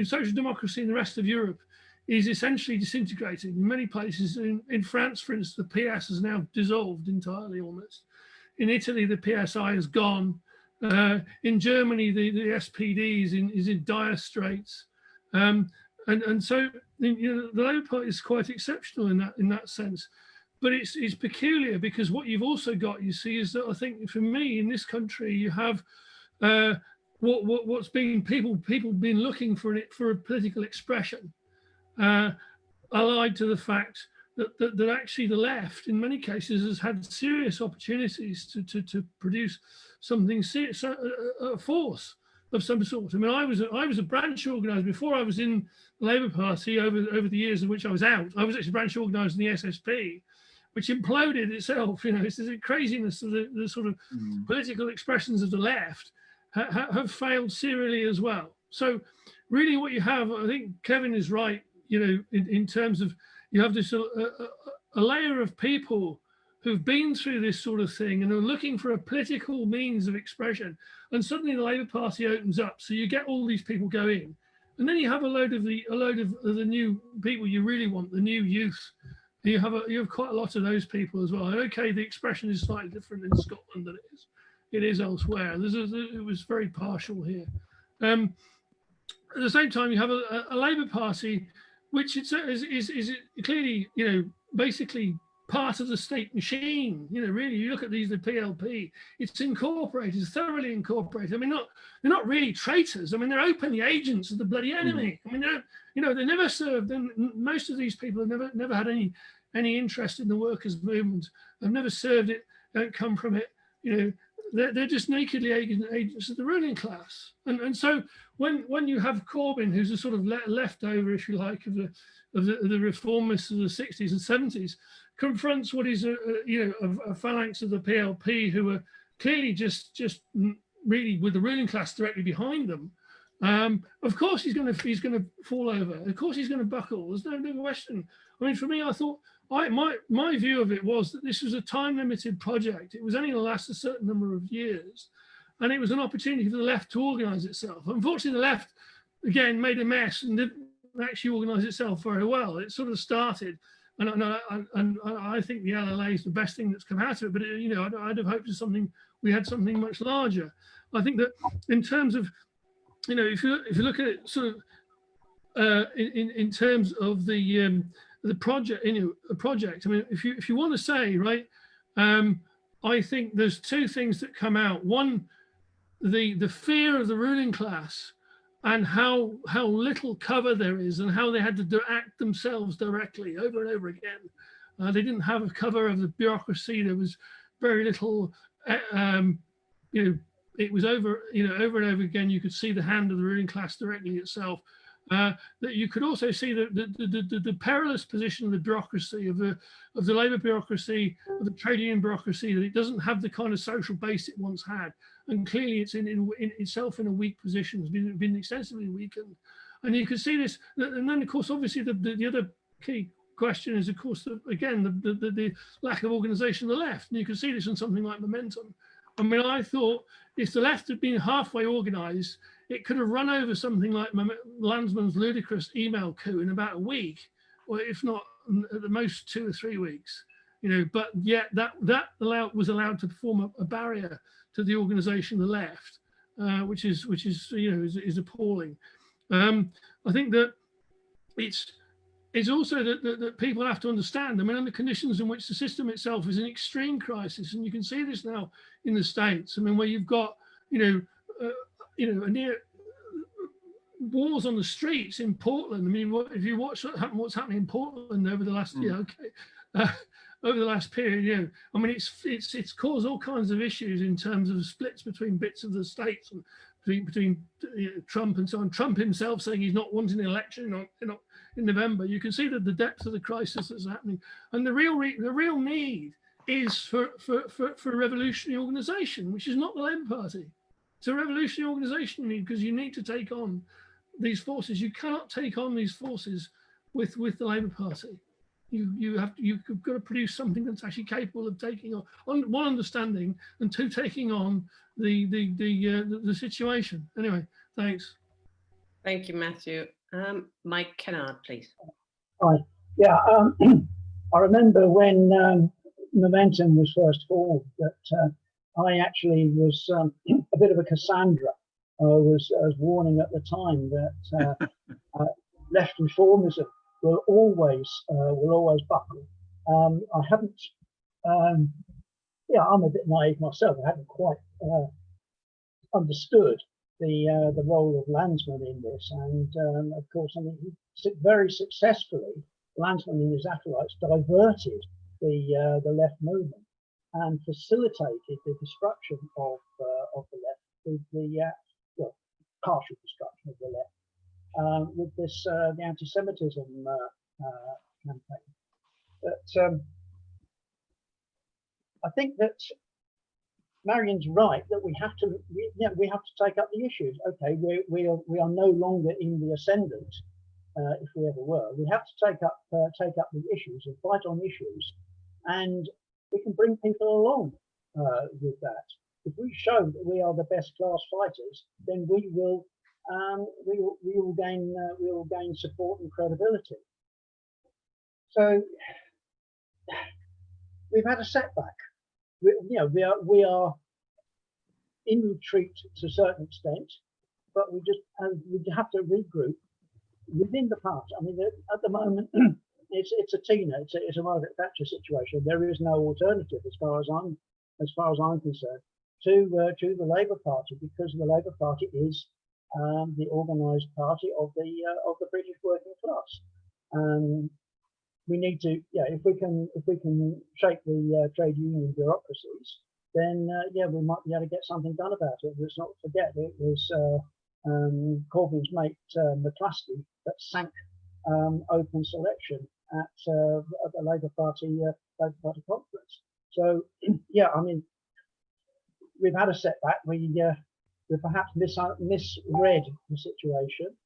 Social democracy in the rest of Europe is essentially disintegrating. In many places, in France, for instance, the PS has now dissolved entirely almost. In Italy, the PSI has gone. In Germany, the SPD is in dire straits. And so the Labour Party is quite exceptional in that sense, but it's peculiar because what you've also got, you see, is that I think for me in this country you have what's been people been looking for a political expression, allied to the fact that actually the left in many cases has had serious opportunities to produce something serious, a force of some sort. I was a branch organiser before I was in the Labour Party. Over the years in which I was out, I was actually branch organiser in the SSP, which imploded itself. It's the craziness of the sort of political expressions of the left have failed serially as well. So really what you have, I think Kevin is right, in terms of you have this a layer of people who've been through this sort of thing and are looking for a political means of expression, and suddenly the Labour Party opens up, so you get all these people go in, and then you have a load of the new people you really want, the new youth. You have quite a lot of those people as well. And okay, the expression is slightly different in Scotland than it is elsewhere. It was very partial here. At the same time, you have a Labour Party which is clearly basically part of the state machine. Really, you look at the PLP, it's incorporated, it's thoroughly incorporated. They're not really traitors. They're openly agents of the bloody enemy. They never served, and most of these people have never had any interest in the workers' movement. They've never served it, don't come from it. They're just nakedly agents of the ruling class. And so when you have Corbyn, who's a sort of leftover, if you like, of the reformists of the 60s and 70s, confronts what is a phalanx of the PLP who are clearly just really with the ruling class directly behind them. Of course he's going to fall over. Of course he's going to buckle. There's no question. For me, I thought my view of it was that this was a time-limited project. It was only going to last a certain number of years, and it was an opportunity for the left to organise itself. Unfortunately, the left again made a mess and didn't actually organise itself very well. It sort of started. And I think the LLA is the best thing that's come out of it. But I'd have hoped we had something much larger. I think that in terms of, if you look at it sort of in terms of the the project, a project. I mean, if you want to say, right, I think there's two things that come out. One, the fear of the ruling class and how little cover there is and how they had to act themselves directly over and over again. They didn't have a cover of the bureaucracy. There was very little, it was over and over again. You could see the hand of the ruling class directly itself. That you could also see the perilous position of the bureaucracy, of the labour bureaucracy, of the trade union bureaucracy, that it doesn't have the kind of social base it once had, and clearly it's in itself in a weak position. It's been extensively weakened, and you can see this. And then, of course, obviously the other key question is, of course, the lack of organisation of the left, and you can see this in something like Momentum. I mean, I thought if the left had been halfway organised, it could have run over something like Landsman's ludicrous email coup in about a week, or if not at the most 2 or 3 weeks. But yet that was allowed to form a barrier to the organisation of the left, which is appalling. I think that it's also that people have to understand. I mean, under conditions in which the system itself is in extreme crisis, and you can see this now in the States. I mean, where you've got near wars on the streets in Portland. I mean, if you watch what's happening in Portland over the last over the last period, I mean, it's caused all kinds of issues in terms of splits between bits of the states and between Trump and so on. Trump himself saying he's not wanting an election in November. You can see that the depth of the crisis that's happening, and the real need is for revolutionary organisation, which is not the Labour Party. It's a revolutionary organisation you need, because you need to take on these forces. You cannot take on these forces with the Labour Party. You've got to produce something that's actually capable of taking on one, understanding, and two, taking on the situation. Anyway, thanks. Thank you, Matthew. Mike Kennard, please. Hi. Yeah, I remember when Momentum was first formed that I actually was a bit of a Cassandra. I was warning at the time that left reformism will always buckle. I haven't. I'm a bit naive myself. I haven't quite understood the role of Landsman in this, and of course, I mean, very successfully, Landsman and his acolytes diverted the left movement and facilitated the destruction of the left with the partial destruction of the left with this the anti-Semitism campaign. But I think that Marion's right that we have to take up the issues. Okay, we are no longer in the ascendant, if we ever were. We have to take up the issues and fight on issues, and we can bring people along with that. If we show that we are the best class fighters, then we will gain support and credibility. So we've had a setback. We are in retreat to a certain extent, but we have to regroup within the party. I mean, at the moment, it's a Margaret Thatcher situation. There is no alternative as far as I'm concerned to the Labour Party, because the Labour Party is the organised party of the British working class. We need to, if we can shake the trade union bureaucracies, then we might be able to get something done about it. Let's not forget it was Corbyn's mate McCluskey that sank open selection at the Labour Party conference. So I mean, we've had a setback. We perhaps misread the situation.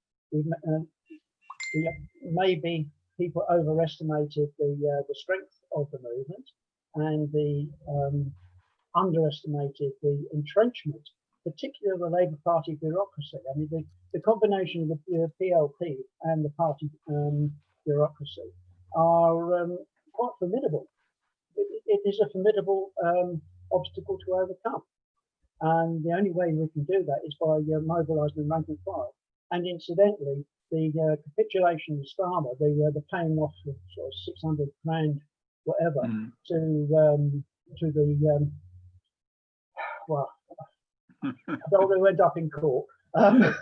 Maybe people overestimated the strength of the movement, and underestimated the entrenchment, particularly of the Labour Party bureaucracy. I mean, the combination of the PLP and the party bureaucracy are quite formidable. It is a formidable obstacle to overcome. And the only way we can do that is by mobilising the rank and file And incidentally, the capitulation of Starmer, the paying off of sort of 600 grand, whatever, to the well, I don't want to end up in court. But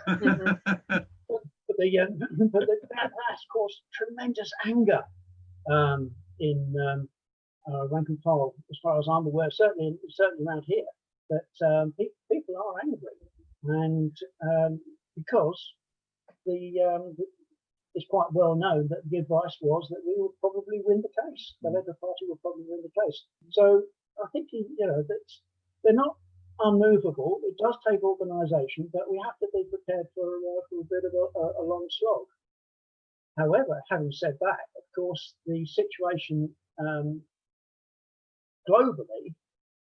that's caused tremendous anger in rank and file, as far as I'm aware, certainly around here. That people are angry, and because it's quite well known that the advice was that we would probably win the case. The Labour Party would probably win the case. So I think that they're not unmovable. It does take organisation, but we have to be prepared for a bit of a long slog. However, having said that, of course, the situation globally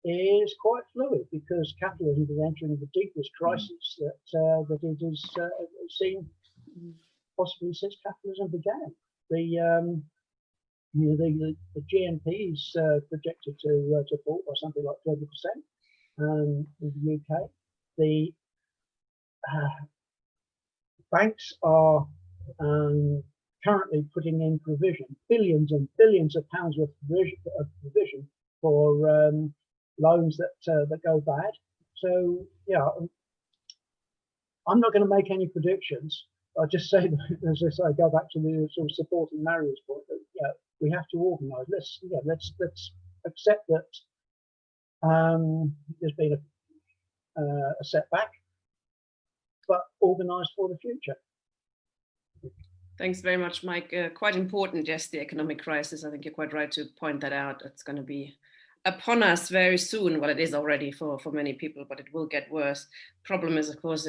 is quite fluid because capitalism is entering the deepest crisis that it has seen possibly since capitalism began. The GNP is projected to fall by something like 20% in the UK. The banks are currently putting in provision, billions and billions of pounds worth of provision for loans that go bad. So yeah, I'm not going to make any predictions. I just say, as I say, go back to the sort of supporting Mario's point that we have to organise. Let's accept that there's been a setback, but organise for the future. Thanks very much, Mike. Quite important, yes, the economic crisis. I think you're quite right to point that out. It's going to be upon us very soon. Well, it is already for many people, but it will get worse. Problem is, of course,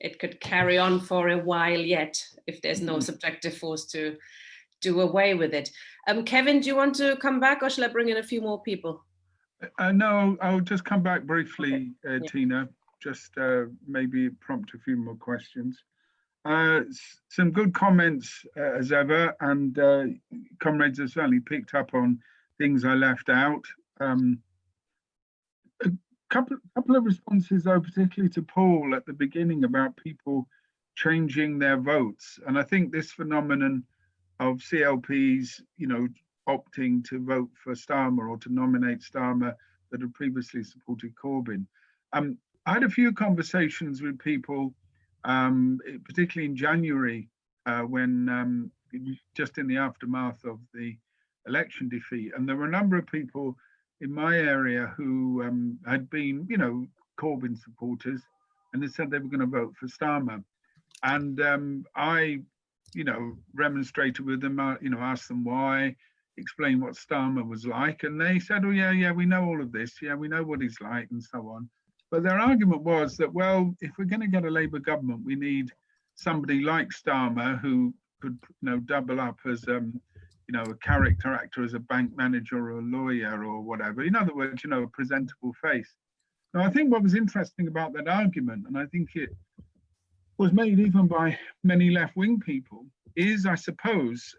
it could carry on for a while yet if there's no subjective force to do away with it. Kevin, do you want to come back, or shall I bring in a few more people? No, I'll just come back briefly, Okay. Tina, just maybe prompt a few more questions. Some good comments as ever, and comrades have certainly picked up on things I left out. A couple of responses, though, particularly to Paul at the beginning about people changing their votes. And I think this phenomenon of CLPs, opting to vote for Starmer or to nominate Starmer that had previously supported Corbyn. I had a few conversations with people, particularly in January, when just in the aftermath of the election defeat, and there were a number of people in my area who had been, Corbyn supporters, and they said they were going to vote for Starmer. And I, remonstrated with them, asked them why, explained what Starmer was like, and they said, oh yeah, we know all of this, yeah, we know what he's like, and so on. But their argument was that, well, if we're going to get a Labour government, we need somebody like Starmer who could, double up as a character actor, as a bank manager or a lawyer or whatever. In other words, a presentable face. Now, I think what was interesting about that argument, and I think it was made even by many left-wing people, is, I suppose,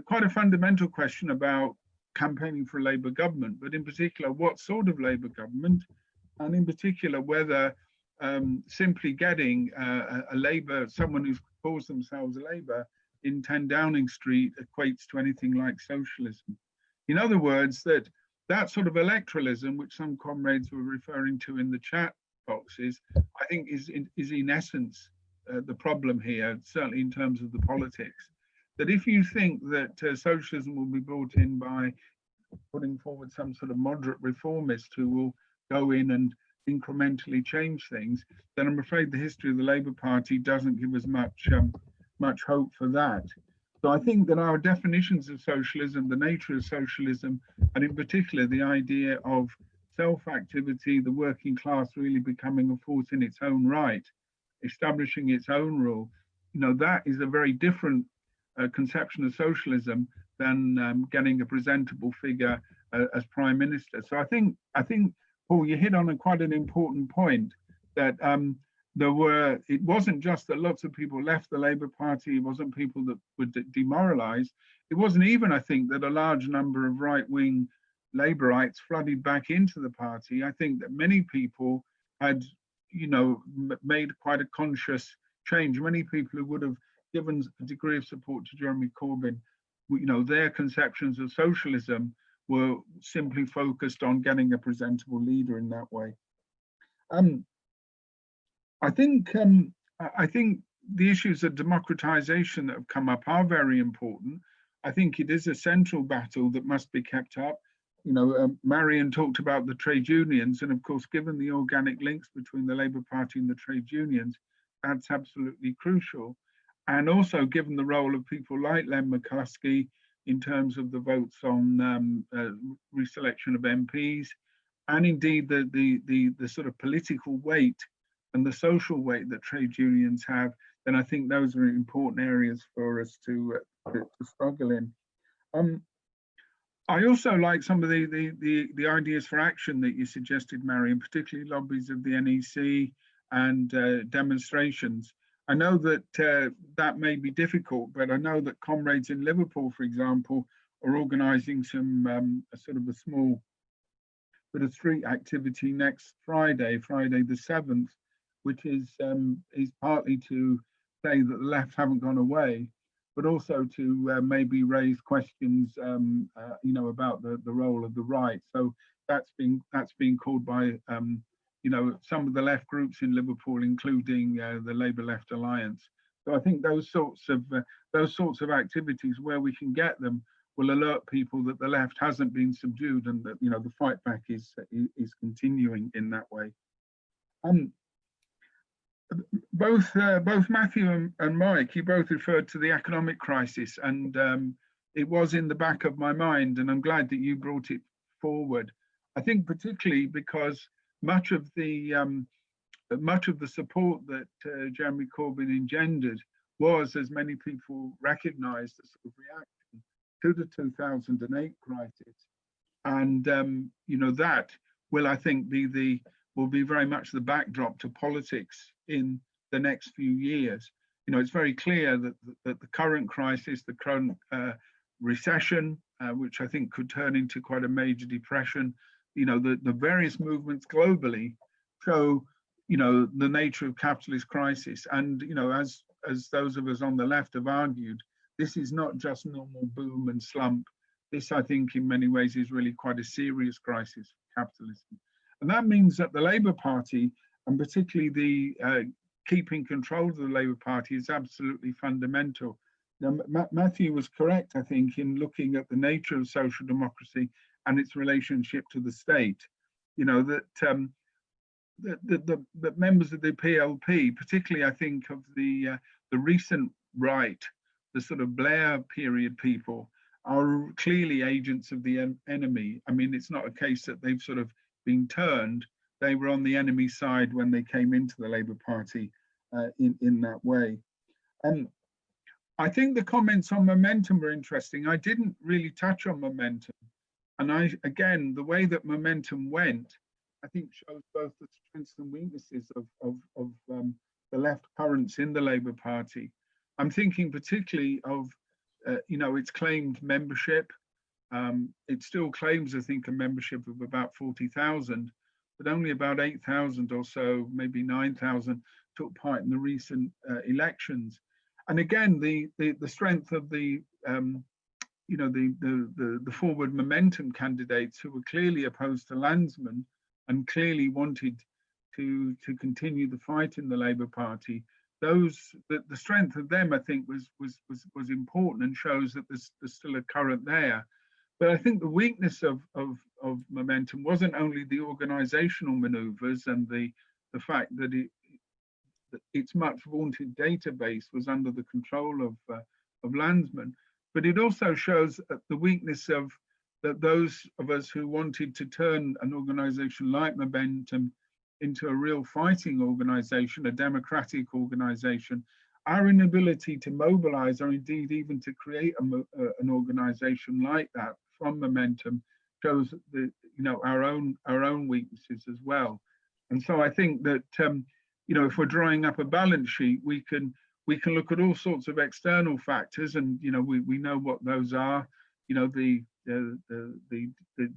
quite a fundamental question about campaigning for a Labour government, but in particular, what sort of Labour government, and in particular, whether simply getting a Labour, someone who calls themselves a Labour, in 10 Downing Street equates to anything like socialism. In other words, that sort of electoralism, which some comrades were referring to in the chat boxes, I think is in essence the problem here, certainly in terms of the politics. That if you think that socialism will be brought in by putting forward some sort of moderate reformist who will go in and incrementally change things, then I'm afraid the history of the Labour Party doesn't give us much hope for that. So I think that our definitions of socialism, the nature of socialism, and in particular the idea of self-activity, the working class really becoming a force in its own right, establishing its own rule, that is a very different conception of socialism than getting a presentable figure as prime minister. So I think, Paul, you hit on quite an important point, that it wasn't just that lots of people left the Labour Party, it wasn't people that were demoralised, it wasn't even, I think, that a large number of right-wing Labourites flooded back into the party. I think that many people had, made quite a conscious change. Many people who would have given a degree of support to Jeremy Corbyn, their conceptions of socialism were simply focused on getting a presentable leader in that way. I think the issues of democratization that have come up are very important. I think it is a central battle that must be kept up. Marion talked about the trade unions, and of course, given the organic links between the Labour Party and the trade unions, that's absolutely crucial. And also, given the role of people like Len McCluskey in terms of the votes on reselection of MPs, and indeed the sort of political weight and the social weight that trade unions have, then I think those are important areas for us to struggle in. I also like some of the ideas for action that you suggested, Marion, particularly lobbies of the NEC and demonstrations. I know that that may be difficult, but I know that comrades in Liverpool, for example, are organising some sort of a small bit of street activity next Friday the 7th, which is partly to say that the left haven't gone away, but also to maybe raise questions, about the role of the right. So that's being called by some of the left groups in Liverpool, including the Labour Left Alliance. So I think those sorts of activities, where we can get them, will alert people that the left hasn't been subdued, and that the fight back is continuing in that way. Both Matthew and Mike, you both referred to the economic crisis, and it was in the back of my mind, and I'm glad that you brought it forward. I think particularly because much of the support that Jeremy Corbyn engendered was, as many people recognised, a sort of reaction to the 2008 crisis, and that will, I think, will be very much the backdrop to politics in the next few years. It's very clear that the current crisis, the current recession, which I think could turn into quite a major depression, the various movements globally show, the nature of capitalist crisis. And, as those of us on the left have argued, this is not just normal boom and slump. This, I think, in many ways is really quite a serious crisis for capitalism. And that means that the Labour Party, and particularly the keeping control of the Labour Party, is absolutely fundamental. Now, Matthew was correct, I think, in looking at the nature of social democracy and its relationship to the state. That members of the PLP, particularly, I think, of the recent right, the sort of Blair period people, are clearly agents of the enemy. I mean, it's not a case that they've sort of been turned. They were on the enemy side when they came into the Labour Party in that way. I think the comments on momentum are interesting. I didn't really touch on momentum. And again, the way that momentum went, I think shows both the strengths and weaknesses of the left currents in the Labour Party. I'm thinking particularly of, its claimed membership. It still claims, I think, a membership of about 40,000, but only about 8,000 or so, maybe 9,000, took part in the recent elections. And again, the strength of the forward momentum candidates, who were clearly opposed to Landsman and clearly wanted to continue the fight in the Labour Party, the strength of them, I think, was important, and shows that there's still a current there. But I think the weakness of momentum wasn't only the organisational manoeuvres and the fact that its much vaunted database was under the control of Landsman, but it also shows the weakness of those of us who wanted to turn an organisation like Momentum into a real fighting organisation, a democratic organisation. Our inability to mobilise, or indeed even to create an organisation like that from Momentum, shows our own weaknesses as well. And so I think that if we're drawing up a balance sheet, we can look at all sorts of external factors, and we know what those are. The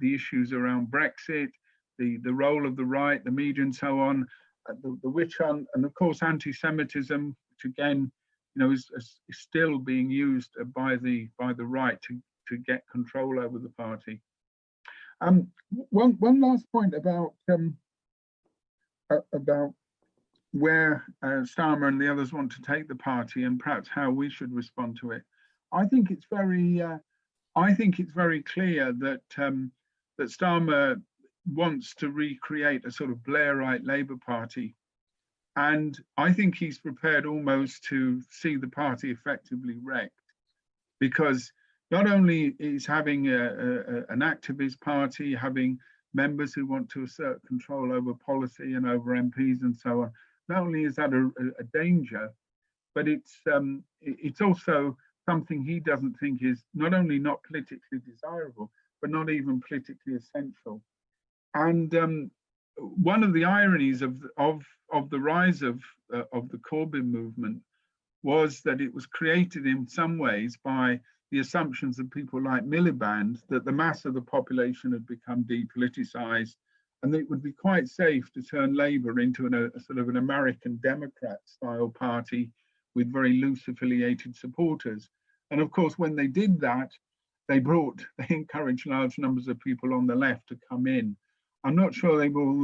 issues around Brexit, the role of the right, the media, and so on, the witch hunt, and of course anti-Semitism, which again, you know, is still being used by the right to get control over the party. One last point about where Starmer and the others want to take the party, and perhaps how we should respond to it. I think it's very clear that that Starmer wants to recreate a sort of Blairite Labour Party, and I think he's prepared almost to see the party effectively wrecked, because not only is having an activist party, having members who want to assert control over policy and over MPs and so on, not only is that a danger, but it's also something he doesn't think is not only not politically desirable, but not even politically essential. And one of the ironies of the rise of the Corbyn movement was that it was created in some ways by the assumptions of people like Miliband that the mass of the population had become depoliticized, and that it would be quite safe to turn Labour into a sort of an American Democrat style party with very loose affiliated supporters. And of course, when they did that, they encouraged large numbers of people on the left to come in. I'm not sure they will,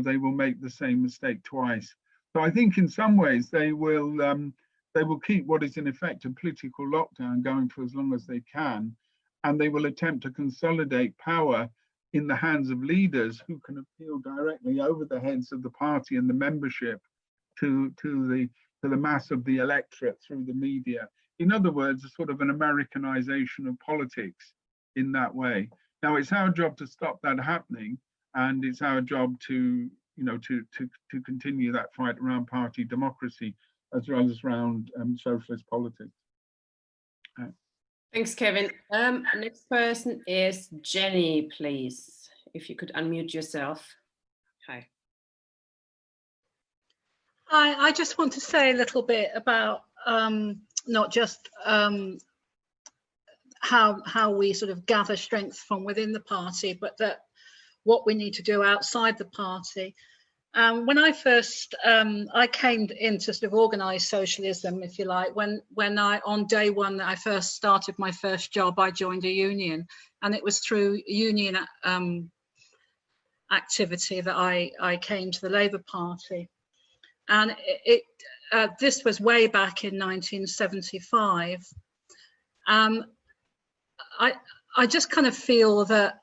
they will make the same mistake twice. So I think in some ways they will keep what is in effect a political lockdown going for as long as they can, and they will attempt to consolidate power in the hands of leaders who can appeal directly over the heads of the party and the membership to the mass of the electorate through the media. In other words, a sort of an Americanization of politics in that way. Now, it's our job to stop that happening, and it's our job to continue that fight around party democracy as well as around socialist politics. Thanks, Kevin. Next person is Jenny, please. If you could unmute yourself. Hi. I just want to say a little bit about not just how we sort of gather strength from within the party, but that what we need to do outside the party. When I first, I came into sort of organised socialism, if you like, when on day one that I first started my first job, I joined a union, and it was through union activity that I came to the Labour Party. And this was way back in 1975. I just kind of feel that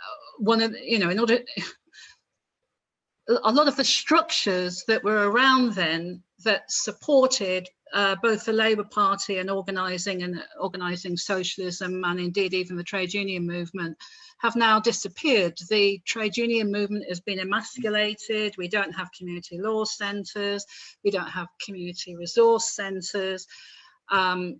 a lot of the structures that were around then that supported both the Labour Party and organising socialism, and indeed even the trade union movement, have now disappeared. The trade union movement has been emasculated. We don't have community law centres. We don't have community resource centres. And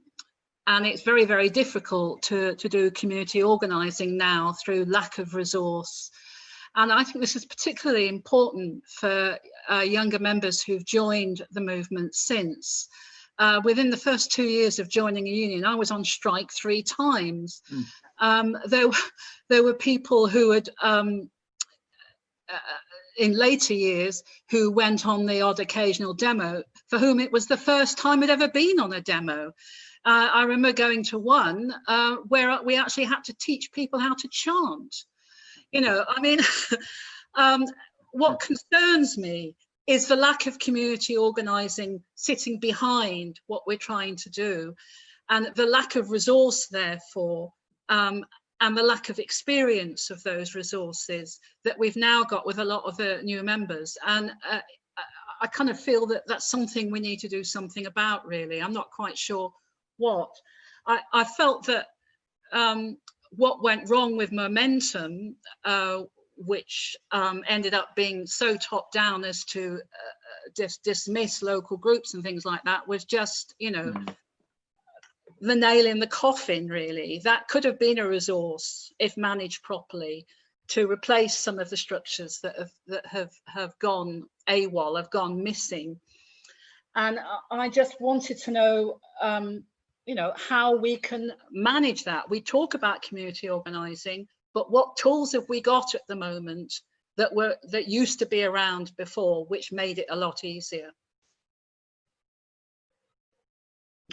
it's very, very difficult to do community organising now through lack of resource. And I think this is particularly important for younger members who've joined the movement since. Within the first 2 years of joining a union, I was on strike 3 times. There were people who had, in later years, who went on the odd occasional demo, for whom it was the first time they'd ever been on a demo. I remember going to one where we actually had to teach people how to chant. What concerns me is the lack of community organising sitting behind what we're trying to do, and the lack of resource, therefore, and the lack of experience of those resources that we've now got with a lot of the new members. And I kind of feel that that's something we need to do something about, really. I'm not quite sure what. I felt that what went wrong with Momentum, which ended up being so top down as to dismiss local groups and things like that, was just, the nail in the coffin, really. That could have been a resource, if managed properly, to replace some of the structures that have gone AWOL, have gone missing. And I just wanted to know, how we can manage that. We talk about community organising, but what tools have we got at the moment that used to be around before, which made it a lot easier?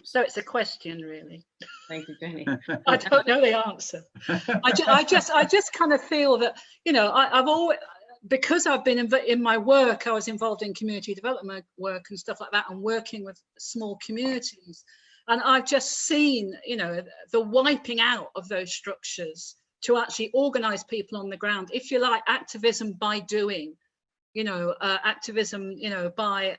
So it's a question, really. Thank you, Jenny. I don't know the answer. I just kind of feel that, you know, I've always, because I've been in my work, I was involved in community development work and stuff like that, and working with small communities. And I've just seen, you know, the wiping out of those structures to actually organize people on the ground, if you like, activism by doing, you know, activism, you know, by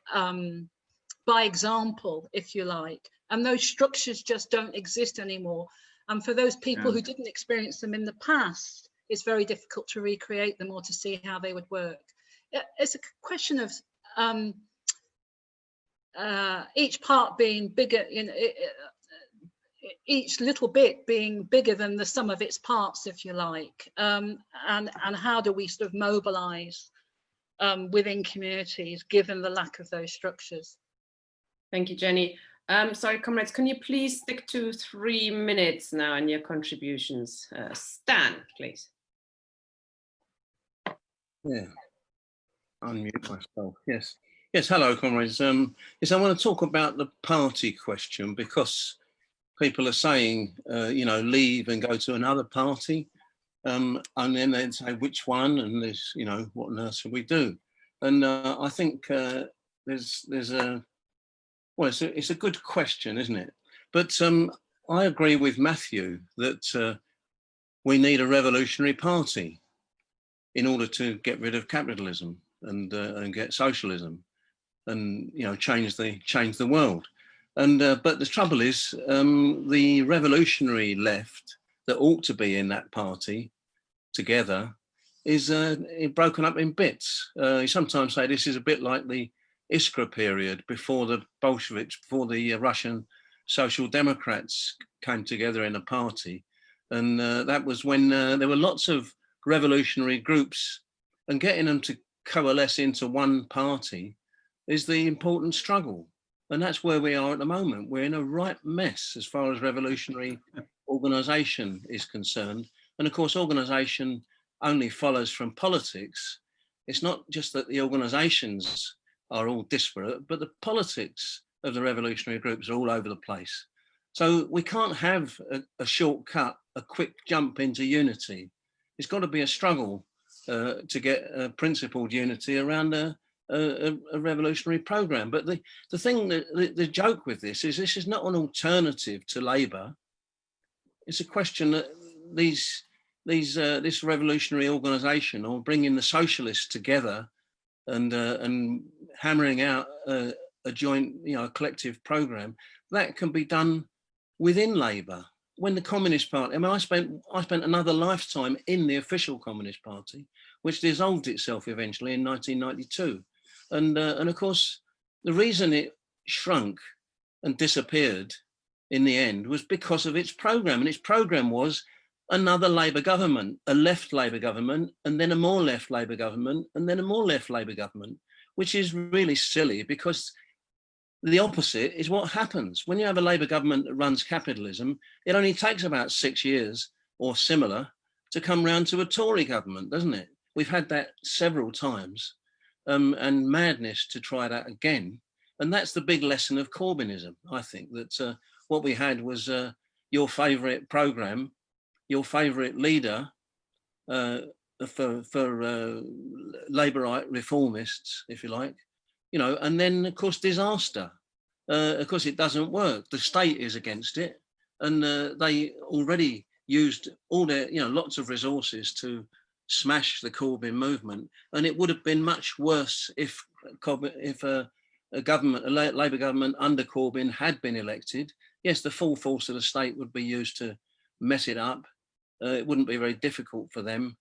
example, if you like. And those structures just don't exist anymore. And for those people who didn't experience them in the past, it's very difficult to recreate them or to see how they would work. It's a question of each part being bigger, you know, each little bit being bigger than the sum of its parts, if you like. And how do we sort of mobilize within communities, given the lack of those structures? Thank you, Jenny. Sorry, comrades, can you please stick to 3 minutes now in your contributions? Stan, please. Yeah, unmute myself. Yes, yes. Hello, comrades. Yes, I want to talk about the party question, because people are saying, you know, leave and go to another party, and then they'd say which one, and there's, you know, what on earth should we do? And I think there's a, well, it's a good question, isn't it? But I agree with Matthew that we need a revolutionary party in order to get rid of capitalism and get socialism, and, you know, change the world. And but the trouble is, the revolutionary left that ought to be in that party together is broken up in bits. You sometimes say this is a bit like the Iskra period before the Bolsheviks, before the Russian Social Democrats came together in a party. And that was when there were lots of revolutionary groups, and getting them to coalesce into one party is the important struggle. And that's where we are at the moment. We're in a right mess as far as revolutionary organisation is concerned. And of course, organisation only follows from politics. It's not just that the organisations are all disparate, but the politics of the revolutionary groups are all over the place. So we can't have a shortcut, a quick jump into unity. It's got to be a struggle to get a principled unity around a revolutionary program. But the thing, the joke with this is not an alternative to Labour. It's a question that this revolutionary organisation, or bringing the socialists together and hammering out a joint, you know, a collective program, that can be done within Labour. When the Communist Party, I mean, I spent another lifetime in the official Communist Party, which dissolved itself eventually in 1992. And of course, the reason it shrunk and disappeared in the end was because of its program. And its program was another Labour government, a left Labour government, and then a more left Labour government, and then a more left Labour government, which is really silly, because the opposite is what happens. When you have a Labour government that runs capitalism, it only takes about 6 years or similar to come round to a Tory government, doesn't it? We've had that several times, and madness to try that again. And that's the big lesson of Corbynism, I think, that what we had was your favourite programme, your favourite leader for Labourite reformists, if you like, you know, and then of course disaster. Of course it doesn't work. The state is against it, and they already used all their, you know, lots of resources to smash the Corbyn movement. And it would have been much worse if a government, a Labour government under Corbyn had been elected. Yes, the full force of the state would be used to mess it up. It wouldn't be very difficult for them.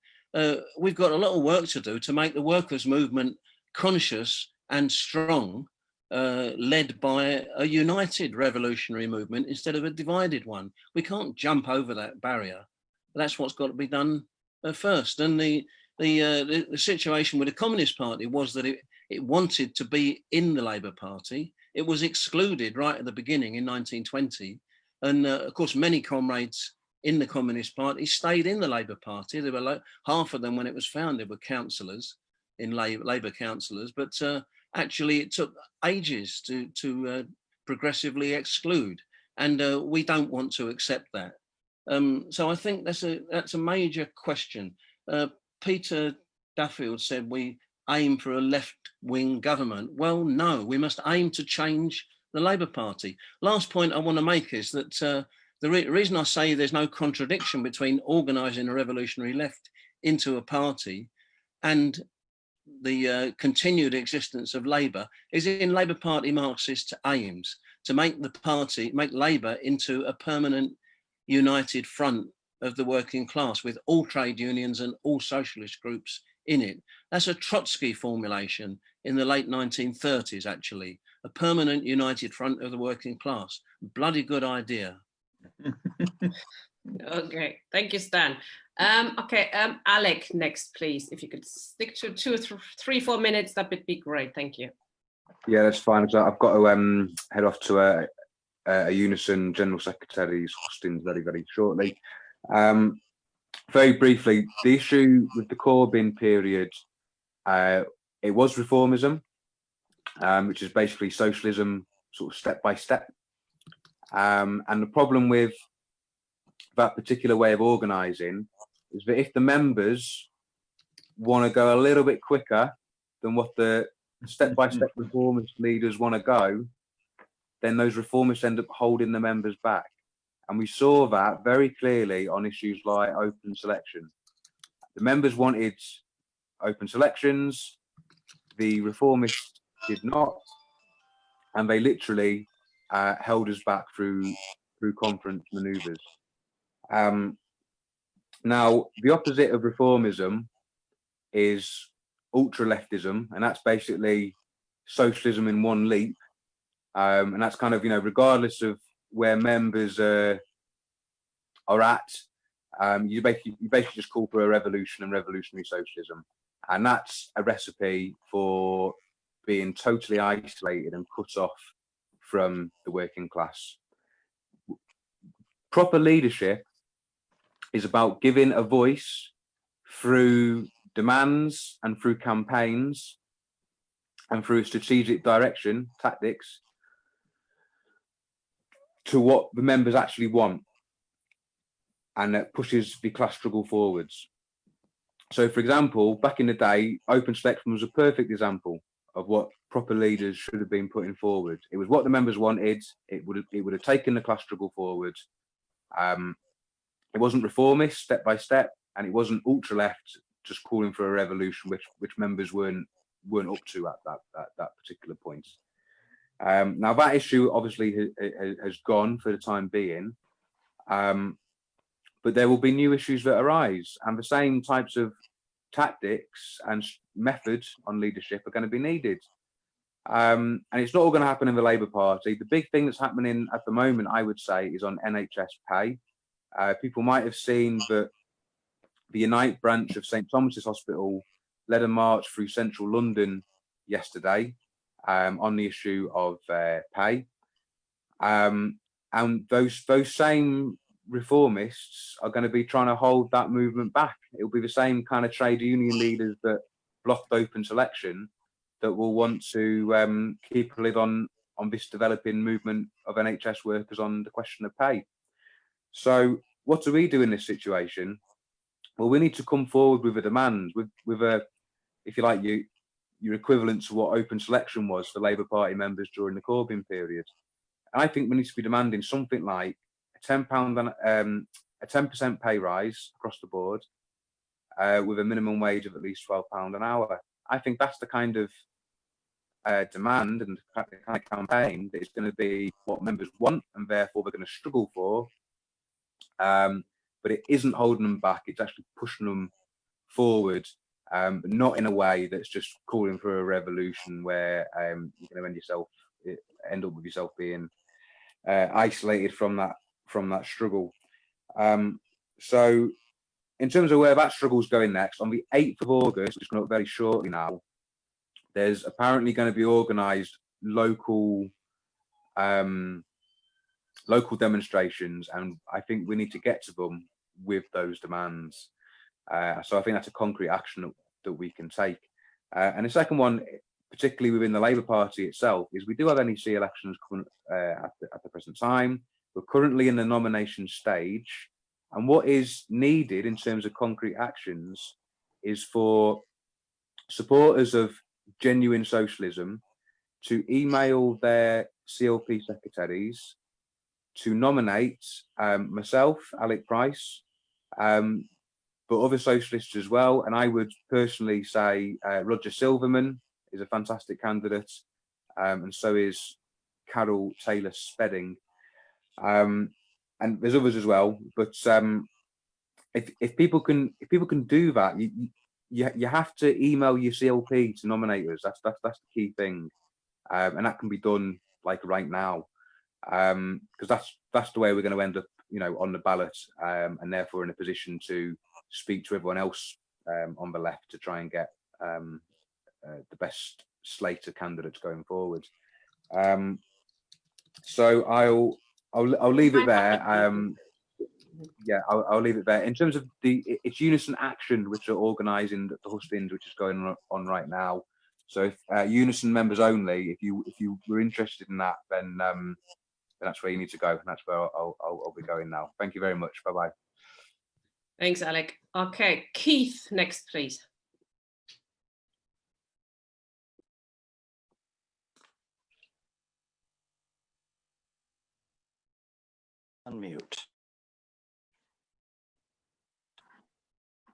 We've got a lot of work to do to make the workers' movement conscious and strong, led by a united revolutionary movement instead of a divided one. We can't jump over that barrier. That's what's got to be done first. And the situation with the Communist Party was that it wanted to be in the Labour Party. It was excluded right at the beginning in 1920. And of course, many comrades in the Communist Party stayed in the Labour Party. There were like half of them when it was founded were councillors, in Labour councillors, but actually it took ages to progressively exclude. and we don't want to accept that. So I think that's a major question. Peter Duffield said we aim for a left-wing government. Well, no, we must aim to change the Labour Party. Last point I want to make is that the reason I say there's no contradiction between organising a revolutionary left into a party and the continued existence of Labour is in Labour Party Marxist aims to make Labour into a permanent united front of the working class with all trade unions and all socialist groups in it. That's a Trotsky formulation in the late 1930s, actually. A permanent united front of the working class. Bloody good idea. Okay, thank you, Stan. Okay, Alec, next, please. If you could stick to 2 or 3, 4 minutes, that would be great. Thank you. Yeah, that's fine. I've got to head off to a Unison General Secretary's hostings very, very shortly. Very briefly, the issue with the Corbyn period, it was reformism, which is basically socialism, sort of step by step. And the problem with that particular way of organising is that if the members want to go a little bit quicker than what the step-by-step reformist leaders want to go, then those reformists end up holding the members back. And we saw that very clearly on issues like open selection. The members wanted open selections, the reformists did not, and they literally held us back through conference manoeuvres. Now, the opposite of reformism is ultra-leftism, and that's basically socialism in one leap. And that's kind of, regardless of where members are at, you basically just call for a revolution and revolutionary socialism. And that's a recipe for being totally isolated and cut off from the working class. Proper leadership is about giving a voice through demands and through campaigns and through strategic direction, tactics, to what the members actually want, and that pushes the class struggle forwards. So, for example, back in the day, open selection was a perfect example of what proper leaders should have been putting forward. It was what the members wanted. It would have taken the class struggle forward. It wasn't reformist step by step, and it wasn't ultra left just calling for a revolution, which members weren't up to at that particular point. Now that issue obviously has gone for the time being, but there will be new issues that arise, and the same types of tactics and methods on leadership are going to be needed. And it's not all going to happen in the Labour Party. The big thing that's happening at the moment, I would say, is on NHS pay. People might have seen that the Unite branch of St Thomas's Hospital led a march through central London yesterday on the issue of pay. And those same reformists are going to be trying to hold that movement back. It'll be the same kind of trade union leaders that blocked open selection that will want to keep a lid on this developing movement of NHS workers on the question of pay. So what do we do in this situation? Well, we need to come forward with a demand, with a, if you like, your equivalent to what open selection was for Labour Party members during the Corbyn period. And I think we need to be demanding something like a £10% pay rise across the board, with a minimum wage of at least £12 an hour. I think that's the kind of demand and the kind of campaign that is going to be what members want, and therefore they're going to struggle for. But it isn't holding them back, it's actually pushing them forward, but not in a way that's just calling for a revolution where you're going to end up with yourself being isolated from that struggle. So in terms of where that struggle's going next, on the 8th of August, which is coming up very shortly now, there's apparently going to be organised local demonstrations, and I think we need to get to them with those demands. So I think that's a concrete action that we can take. And the second one, particularly within the Labour Party itself, is we do have NEC elections coming at the present time. We're currently in the nomination stage. And what is needed in terms of concrete actions is for supporters of genuine socialism to email their CLP secretaries to nominate myself, Alec Price, but other socialists as well. And I would personally say Roger Silverman is a fantastic candidate, and so is Carol Taylor Spedding. And there's others as well. But if people can do that, you have to email your CLP to nominate us. That's the key thing, and that can be done like right now, because that's the way we're going to end up, you know, on the ballot, and therefore in a position to speak to everyone else on the left to try and get the best slate of candidates going forward. So I'll leave it there. Yeah, I'll leave it there. In terms of it's Unison Action, which are organising the hustings, which is going on right now. So if Unison members only, if you were interested in that, then that's where you need to go, and that's where I'll be going now. Thank you very much. Bye bye. Thanks, Alec. Okay, Keith, next, please. Unmute.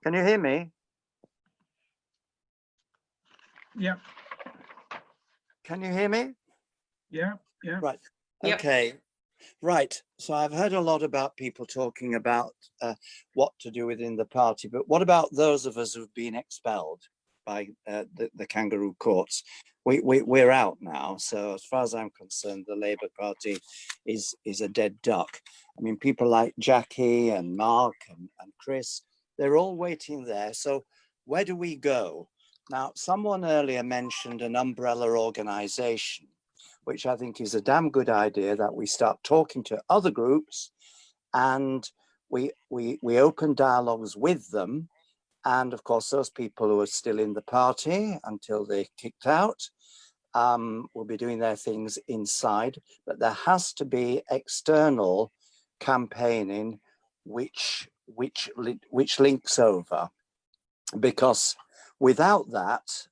Can you hear me? Yeah. Can you hear me? Yeah. Right. Yep. Okay. Right. So I've heard a lot about people talking about what to do within the party, but what about those of us who've been expelled by the kangaroo courts? We're out now. So as far as I'm concerned, the Labour Party is a dead duck. I mean, people like Jackie and Mark and Chris, they're all waiting there. So where do we go? Now, someone earlier mentioned an umbrella organization, which I think is a damn good idea, that we start talking to other groups and we open dialogues with them. And of course, those people who are still in the party until they're kicked out will be doing their things inside. But there has to be external campaigning which links over, because without that,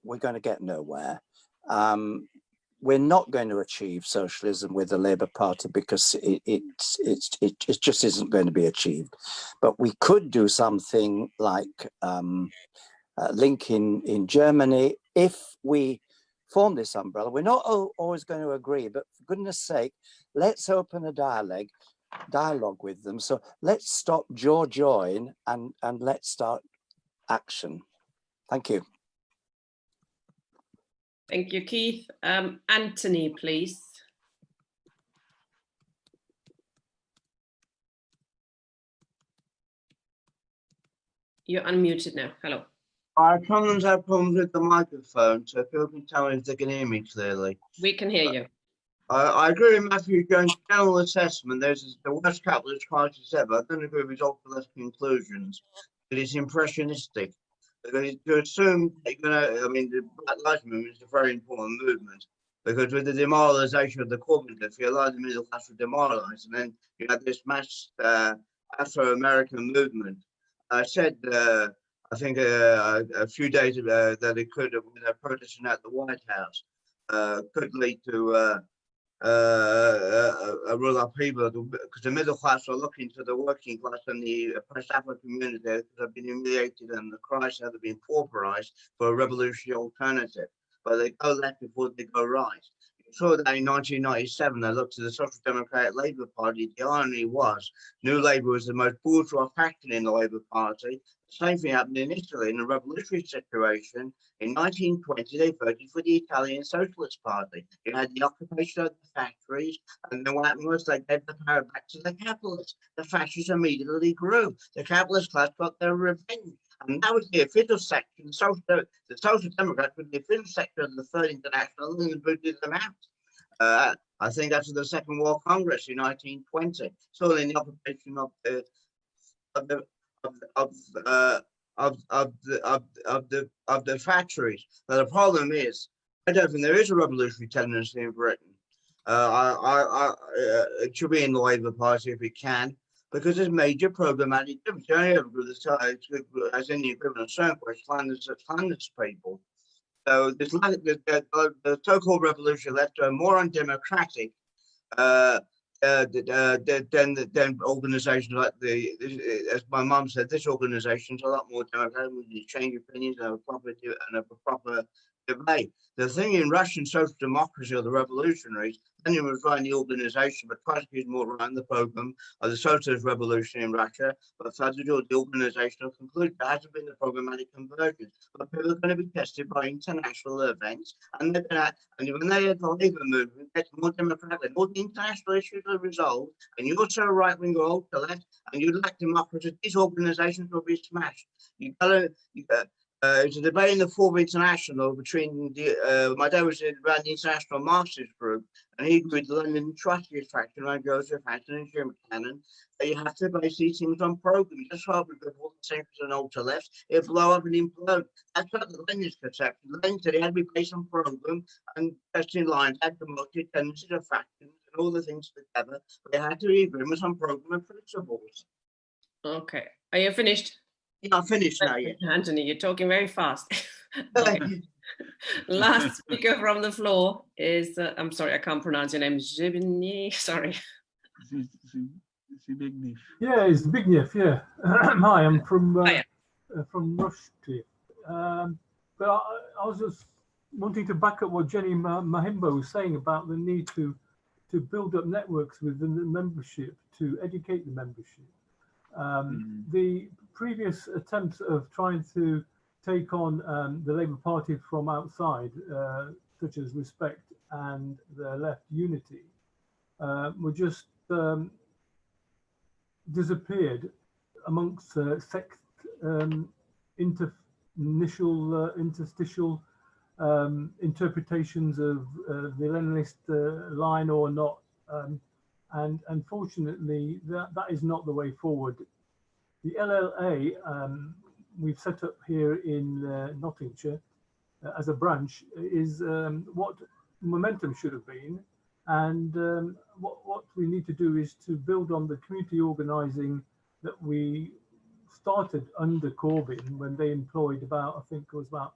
we're going to get nowhere. We're not going to achieve socialism with the Labour Party because it just isn't going to be achieved. But we could do something like Link in Germany. If we form this umbrella, we're not always going to agree, but for goodness sake, let's open a dialogue with them. So let's stop join and let's start action. Thank you. Thank you, Keith. Anthony, please. You're unmuted now. Hello. I sometimes have problems with the microphone, so people can tell me if they can hear me clearly. We can hear you. I agree with Matthew Jones' general assessment. There's the worst capitalist crisis ever. I don't agree with his ultimate conclusions, but it's impressionistic. Because to assume that you're gonna, I mean, the Black Lives Movement is a very important movement, because with the demoralization of the Corbyn left, a lot of the middle class were demoralized, and then you had this mass Afro-American movement. I said, I think a few days ago that it could have, when they're protesting at the White House, could lead to a real upheaval, because the middle class are looking to the working class and the oppressed African community that have been humiliated and the Christ have been pauperized for a revolutionary alternative. But they go left before they go right. You saw that in 1997, they looked to the Social Democratic Labour Party. The irony was, New Labour was the most bourgeois faction in the Labour Party. The same thing happened in Italy in a revolutionary situation. In 1920, they voted for the Italian Socialist Party. You had the occupation of the factories, and then what happened was they gave the power back to the capitalists. The fascists immediately grew. The capitalist class got their revenge. And that was the official section. The Social Democrats were the official section of the Third International, and booted them out. I think after the Second World Congress in 1920, so in the occupation of the factories. Now the problem is, I don't think there is a revolutionary tendency in Britain. It should be in the Labour Party if it can, because there's major problematic difference. The only other group as in the equivalent of Stonewall, Flanders people. So this the so-called revolution left a more undemocratic than organisations like as my mum said, this organisation is a lot more democratic. We change opinions and a proper debate. The thing in Russian social democracy or the revolutionaries, Lenin was running the organisation, but Trotsky is more running the program of the socialist revolution in Russia. But further to the organizational conclusion, there hasn't been the programmatic convergence. But people are going to be tested by international events, and they're going to, and when they have the labour movement gets more democratic, and all the international issues are resolved, and you're so right wing or ultra left, and you lack democracy, these organizations will be smashed. It's a debate in the Fourth International between my dad was around the International Marxist Group, and he agreed with the London Trotskyist faction around Joseph Hatton and Jim Cannon that you have to base these things on programs. That's why we go all the same as an ultra left, it'll blow up and implode. That's not the Lenin's conception. Lenin said it had to be based on program and testing lines, had promoted tendencies of factions and all the things together, but it had to be agreements on program and principles. Okay, are you finished? Yeah, I'm finished now, yeah. Anthony, you're talking very fast. Okay. Last speaker from the floor is, I'm sorry, I can't pronounce your name, Zbigniew, sorry. Zbigniew. Yeah, it's Zbigniew, yeah. Hi, I'm from Rushcliffe. But I was just wanting to back up what Jenny Mahimbo was saying about the need to build up networks within the membership, to educate the membership. The previous attempts of trying to take on the Labour Party from outside, such as Respect and the Left Unity, were just disappeared amongst interstitial interpretations of the Leninist line or not. And unfortunately, that is not the way forward. The LLA we've set up here in Nottinghamshire as a branch is what momentum should have been. And what we need to do is to build on the community organising that we started under Corbyn, when they employed about, I think it was about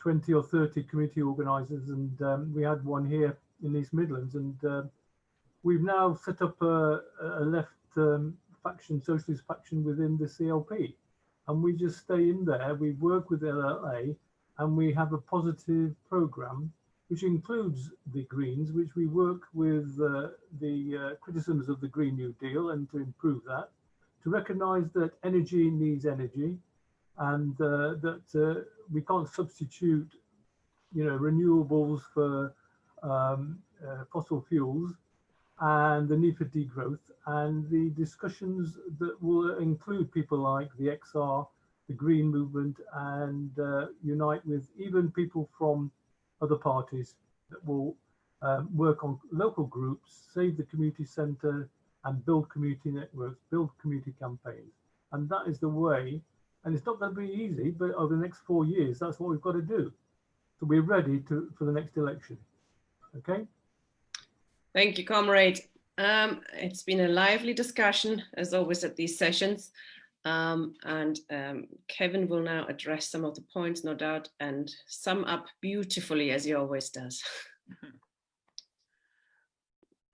20 or 30 community organisers, and we had one here in East Midlands, and we've now set up a left faction, socialist faction within the CLP, and we just stay in there. We work with LLA, and we have a positive programme which includes the Greens, which we work with the criticisms of the Green New Deal and to improve that, to recognise that energy needs energy, and that we can't substitute, renewables for fossil fuels, and the need for degrowth, and the discussions that will include people like the XR, the Green Movement, and unite with even people from other parties that will work on local groups, save the community centre, and build community networks, build community campaigns. And that is the way, and it's not going to be easy, but over the next 4 years, that's what we've got to do. So we're ready for the next election. Okay? Thank you, comrade. It's been a lively discussion, as always, at these sessions. Kevin will now address some of the points, no doubt, and sum up beautifully, as he always does.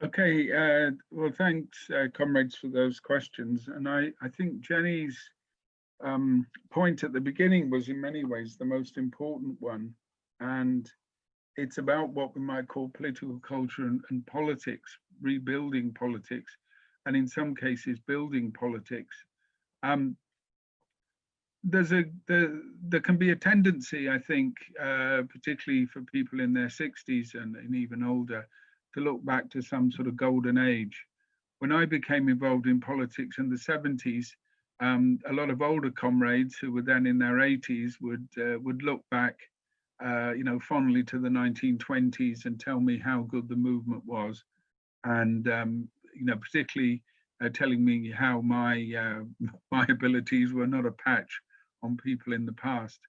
Okay, well, thanks, comrades, for those questions. And I think Jenny's point at the beginning was in many ways the most important one. And it's about what we might call political culture and politics, rebuilding politics, and in some cases, building politics. There can be a tendency, I think, particularly for people in their 60s and even older, to look back to some sort of golden age. When I became involved in politics in the 70s, a lot of older comrades who were then in their 80s would look back, fondly to the 1920s and tell me how good the movement was, and particularly telling me how my abilities were not a patch on people in the past.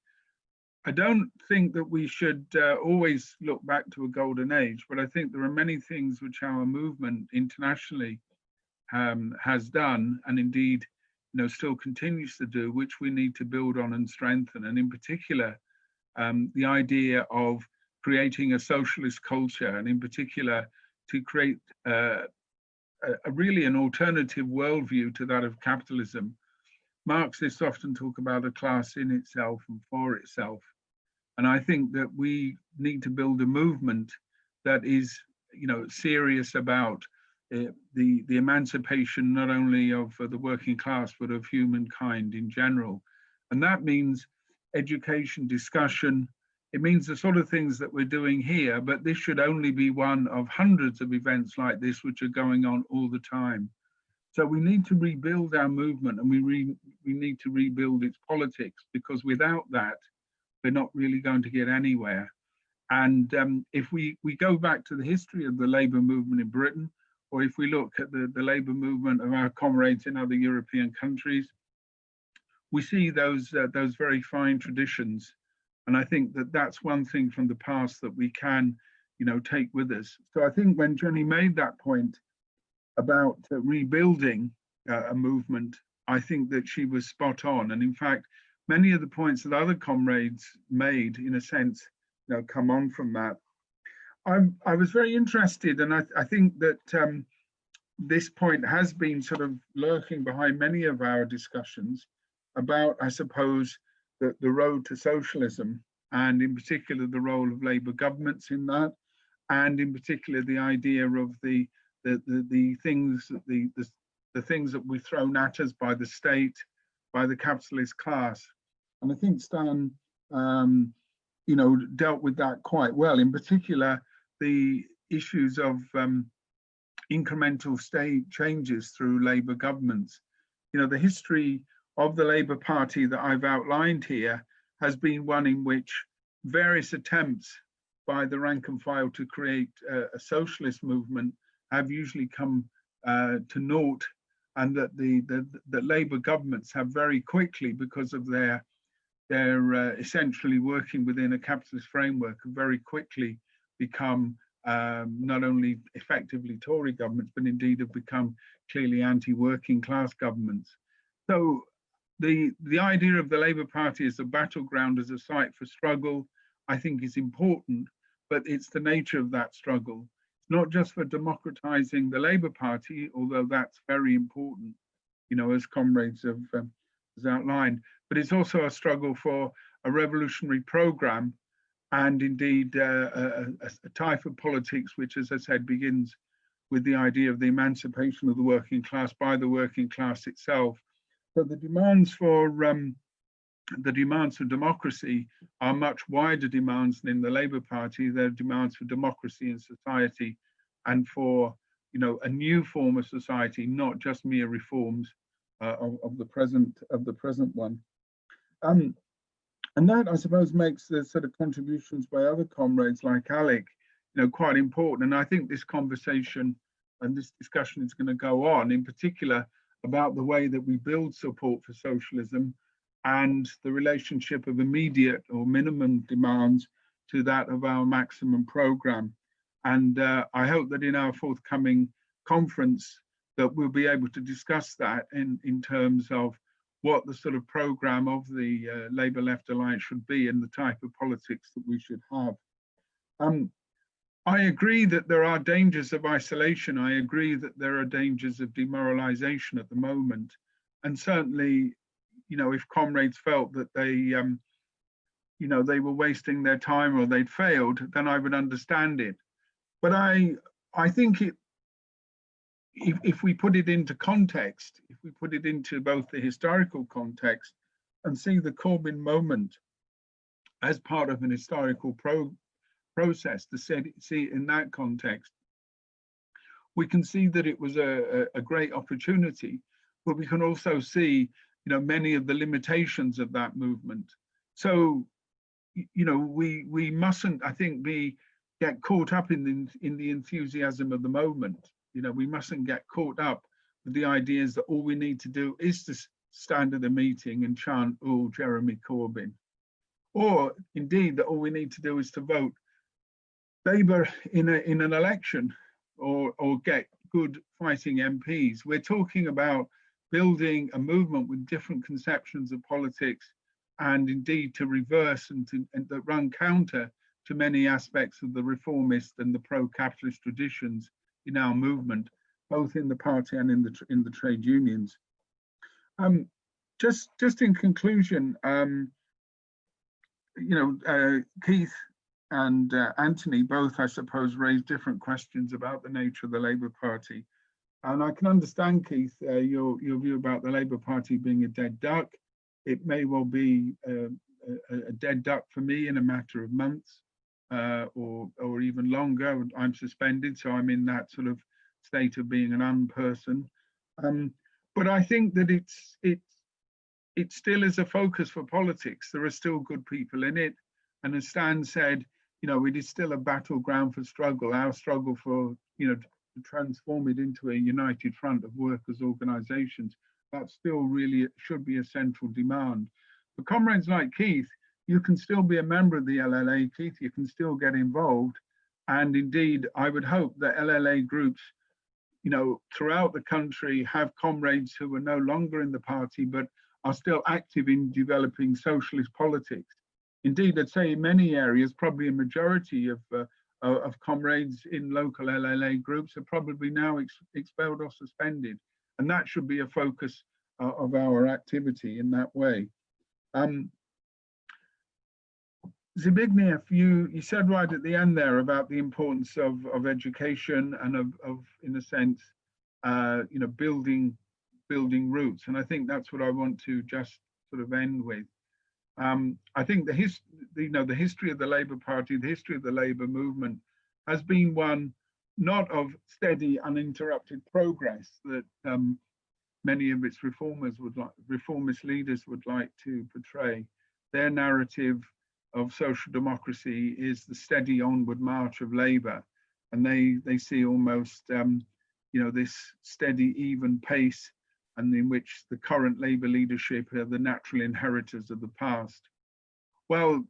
I don't think that we should always look back to a golden age, but I think there are many things which our movement internationally has done, and indeed, still continues to do, which we need to build on and strengthen. And in particular, the idea of creating a socialist culture, and in particular, to create really an alternative worldview to that of capitalism. Marxists often talk about a class in itself and for itself. And I think that we need to build a movement that is, serious about the emancipation not only of the working class, but of humankind in general. And that means education, discussion. It means the sort of things that we're doing here, but this should only be one of hundreds of events like this, which are going on all the time. So we need to rebuild our movement, and we need to rebuild its politics, because without that, we're not really going to get anywhere. And if we go back to the history of the labour movement in Britain, or if we look at the labour movement of our comrades in other European countries, we see those very fine traditions. And I think that that's one thing from the past that we can, take with us. So I think when Jenny made that point about rebuilding a movement, I think that she was spot on. And in fact, many of the points that other comrades made, in a sense, come on from that. I was very interested, and I think that this point has been sort of lurking behind many of our discussions about, I suppose, the road to socialism, and in particular the role of Labour governments in that, and in particular the idea of the things that we're thrown at us by the state, by the capitalist class. And I think Stan, dealt with that quite well. In particular, the issues of incremental state changes through Labour governments. The history of the Labour Party that I've outlined here has been one in which various attempts by the rank and file to create a socialist movement have usually come to naught, and that the Labour governments have very quickly, because of their essentially working within a capitalist framework, have very quickly become not only effectively Tory governments, but indeed have become clearly anti-working class governments. So the idea of the Labour Party as a battleground, as a site for struggle, I think is important, but it's the nature of that struggle. It's not just for democratizing the Labour Party, although that's very important, as comrades have outlined, but it's also a struggle for a revolutionary program, and indeed a type of politics which, as I said, begins with the idea of the emancipation of the working class by the working class itself. So the demands for democracy are much wider demands than in the Labour Party. They're demands for democracy in society, and for a new form of society, not just mere reforms of the present one. And that, I suppose, makes the sort of contributions by other comrades like Alec, quite important. And I think this conversation and this discussion is going to go on, in particular, about the way that we build support for socialism and the relationship of immediate or minimum demands to that of our maximum program. And I hope that in our forthcoming conference that we'll be able to discuss that in terms of what the sort of program of the Labour Left Alliance should be, and the type of politics that we should have. I agree that there are dangers of isolation. I agree that there are dangers of demoralization at the moment. And certainly, if comrades felt that they were wasting their time or they'd failed, then I would understand it. But I think if we put it into context, if we put it into both the historical context and see the Corbyn moment as part of an historical process, to see it in that context, we can see that it was a great opportunity, but we can also see, many of the limitations of that movement. So, we mustn't, I think, get caught up in the enthusiasm of the moment. We mustn't get caught up with the ideas that all we need to do is to stand at a meeting and chant, "Oh, Jeremy Corbyn." or indeed that all we need to do is to vote Labour in an election, or get good fighting MPs. We're talking about building a movement with different conceptions of politics, and indeed to reverse and that run counter to many aspects of the reformist and the pro-capitalist traditions in our movement, both in the party and in the trade unions. Just in conclusion, Keith and Anthony both, I suppose, raised different questions about the nature of the Labour Party. And I can understand, Keith, your view about the Labour Party being a dead duck. It may well be a dead duck for me in a matter of months or even longer. I'm suspended, so I'm in that sort of state of being an unperson. But I think that it still is a focus for politics. There are still good people in it. And as Stan said, it is still a battleground for struggle, our struggle for, to transform it into a united front of workers' organisations. That still really should be a central demand. For comrades like Keith, you can still be a member of the LLA, Keith, you can still get involved. And indeed, I would hope that LLA groups, throughout the country have comrades who are no longer in the party, but are still active in developing socialist politics. Indeed, I'd say in many areas, probably a majority of comrades in local LLA groups are probably now expelled or suspended. And that should be a focus of our activity in that way. Zbigniew, you said right at the end there about the importance of education and of in a sense, building roots. And I think that's what I want to just sort of end with. I think the history of the Labour Party, the history of the Labour movement has been one not of steady, uninterrupted progress that many of its reformist leaders would like to portray. Their narrative of social democracy is the steady onward march of Labour, and they see almost this steady, even pace, and in which the current Labour leadership are the natural inheritors of the past. Well,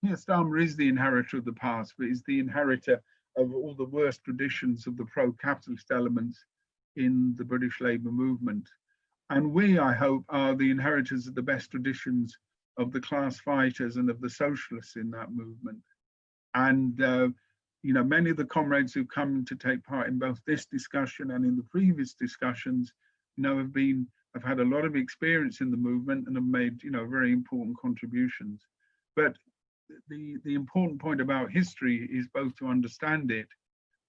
Keir Starmer is the inheritor of the past, but is the inheritor of all the worst traditions of the pro-capitalist elements in the British Labour movement. And we, I hope, are the inheritors of the best traditions of the class fighters and of the socialists in that movement. And many of the comrades who've come to take part in both this discussion and in the previous discussions have had a lot of experience in the movement and have made very important contributions. But the important point about history is both to understand it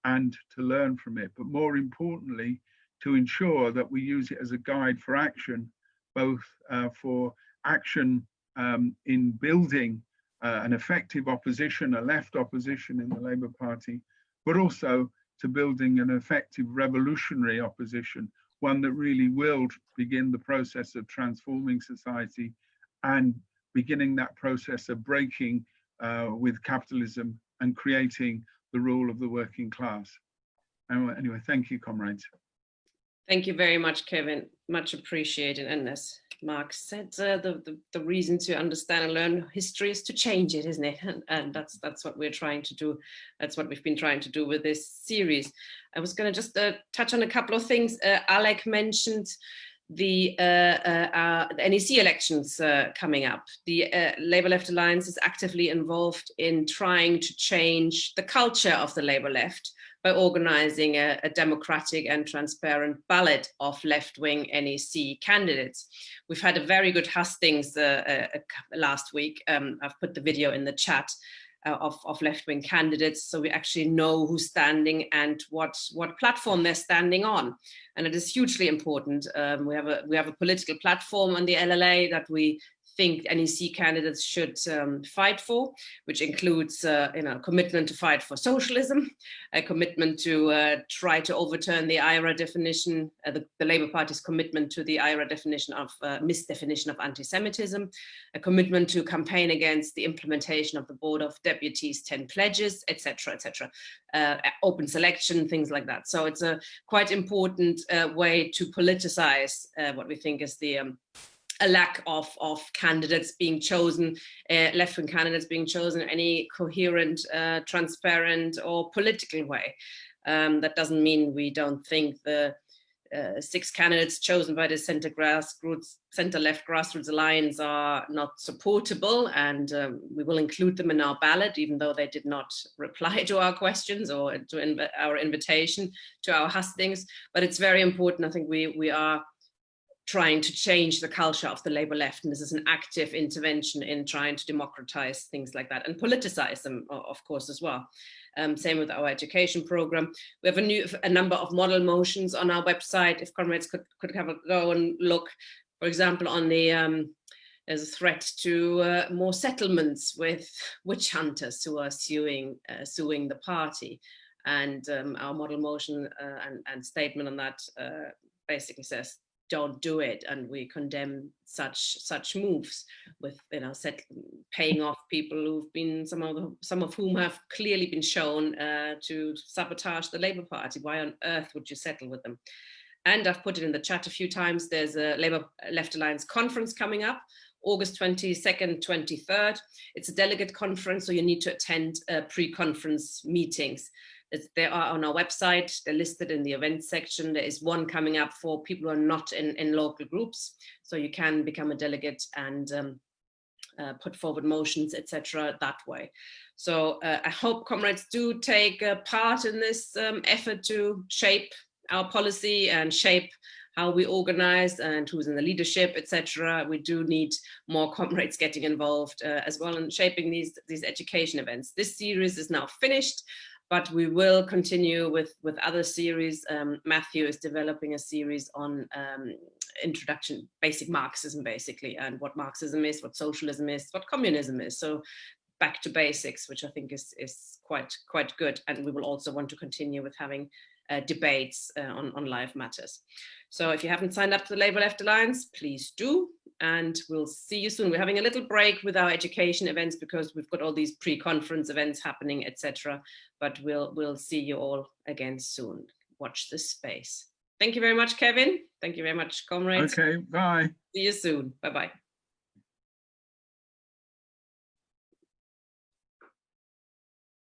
and to learn from it, but more importantly, to ensure that we use it as a guide for action, both for action in building an effective opposition, a left opposition in the Labour Party, but also to building an effective revolutionary opposition, one that really will begin the process of transforming society and beginning that process of breaking with capitalism and creating the rule of the working class. Anyway, thank you, comrades. Thank you very much, Kevin. Much appreciated. And as Mark said, the reason to understand and learn history is to change it, isn't it? And that's what we're trying to do. That's what we've been trying to do with this series. I was going to just touch on a couple of things. Alec mentioned the NEC elections coming up. The Labour Left Alliance is actively involved in trying to change the culture of the Labour Left by organising a democratic and transparent ballot of left-wing NEC candidates. We've had a very good hustings last week. I've put the video in the chat of left-wing candidates, so we actually know who's standing and what platform they're standing on, and it is hugely important. We have a political platform on the LLA that we think NEC candidates should fight for, which includes commitment to fight for socialism, a commitment to try to overturn the IRA definition, the Labour Party's commitment to the IRA definition of misdefinition of anti-Semitism, a commitment to campaign against the implementation of the Board of Deputies 10 pledges, etc., etc., open selection, things like that. So it's a quite important way to politicize what we think is the a lack of candidates being chosen, left-wing candidates being chosen in any coherent, transparent or political way. That doesn't mean we don't think the 6 candidates chosen by the center-left grassroots alliance are not supportable, and we will include them in our ballot, even though they did not reply to our questions or to our invitation to our hustings. But it's very important. I think we are trying to change the culture of the Labour left, and this is an active intervention in trying to democratize things like that and politicize them, of course, as well. Same with our education program. We have a number of model motions on our website. If comrades could have a go and look, for example, on the there's a threat to more settlements with witch hunters who are suing the party, and our model motion and statement on that basically says, don't do it, and we condemn such moves with, you know, paying off people who've been some of whom have clearly been shown to sabotage the Labour Party. Why on earth would you settle with them? And I've put it in the chat a few times. There's a Labour Left Alliance conference coming up, August 22nd, 23rd. It's a delegate conference, so you need to attend pre-conference meetings. They are on our website. They're listed in the events section. There is one coming up for people who are not in local groups. So you can become a delegate and put forward motions, etc. that way. So I hope comrades do take part in this effort to shape our policy and shape how we organize and who's in the leadership, etc. We do need more comrades getting involved as well in shaping these education events. This series is now finished, but we will continue with other series. Matthew is developing a series on introduction, basic Marxism, basically, and what Marxism is, what socialism is, what communism is. So back to basics, which I think is quite good. And we will also want to continue with having debates on live matters. So if you haven't signed up to the Labour Left Alliance, please do, and we'll see you soon. We're having a little break with our education events because we've got all these pre-conference events happening, etc. But we'll see you all again soon. Watch this space. Thank you very much, Kevin. Thank you very much, comrades. Okay, bye. See you soon. Bye-bye.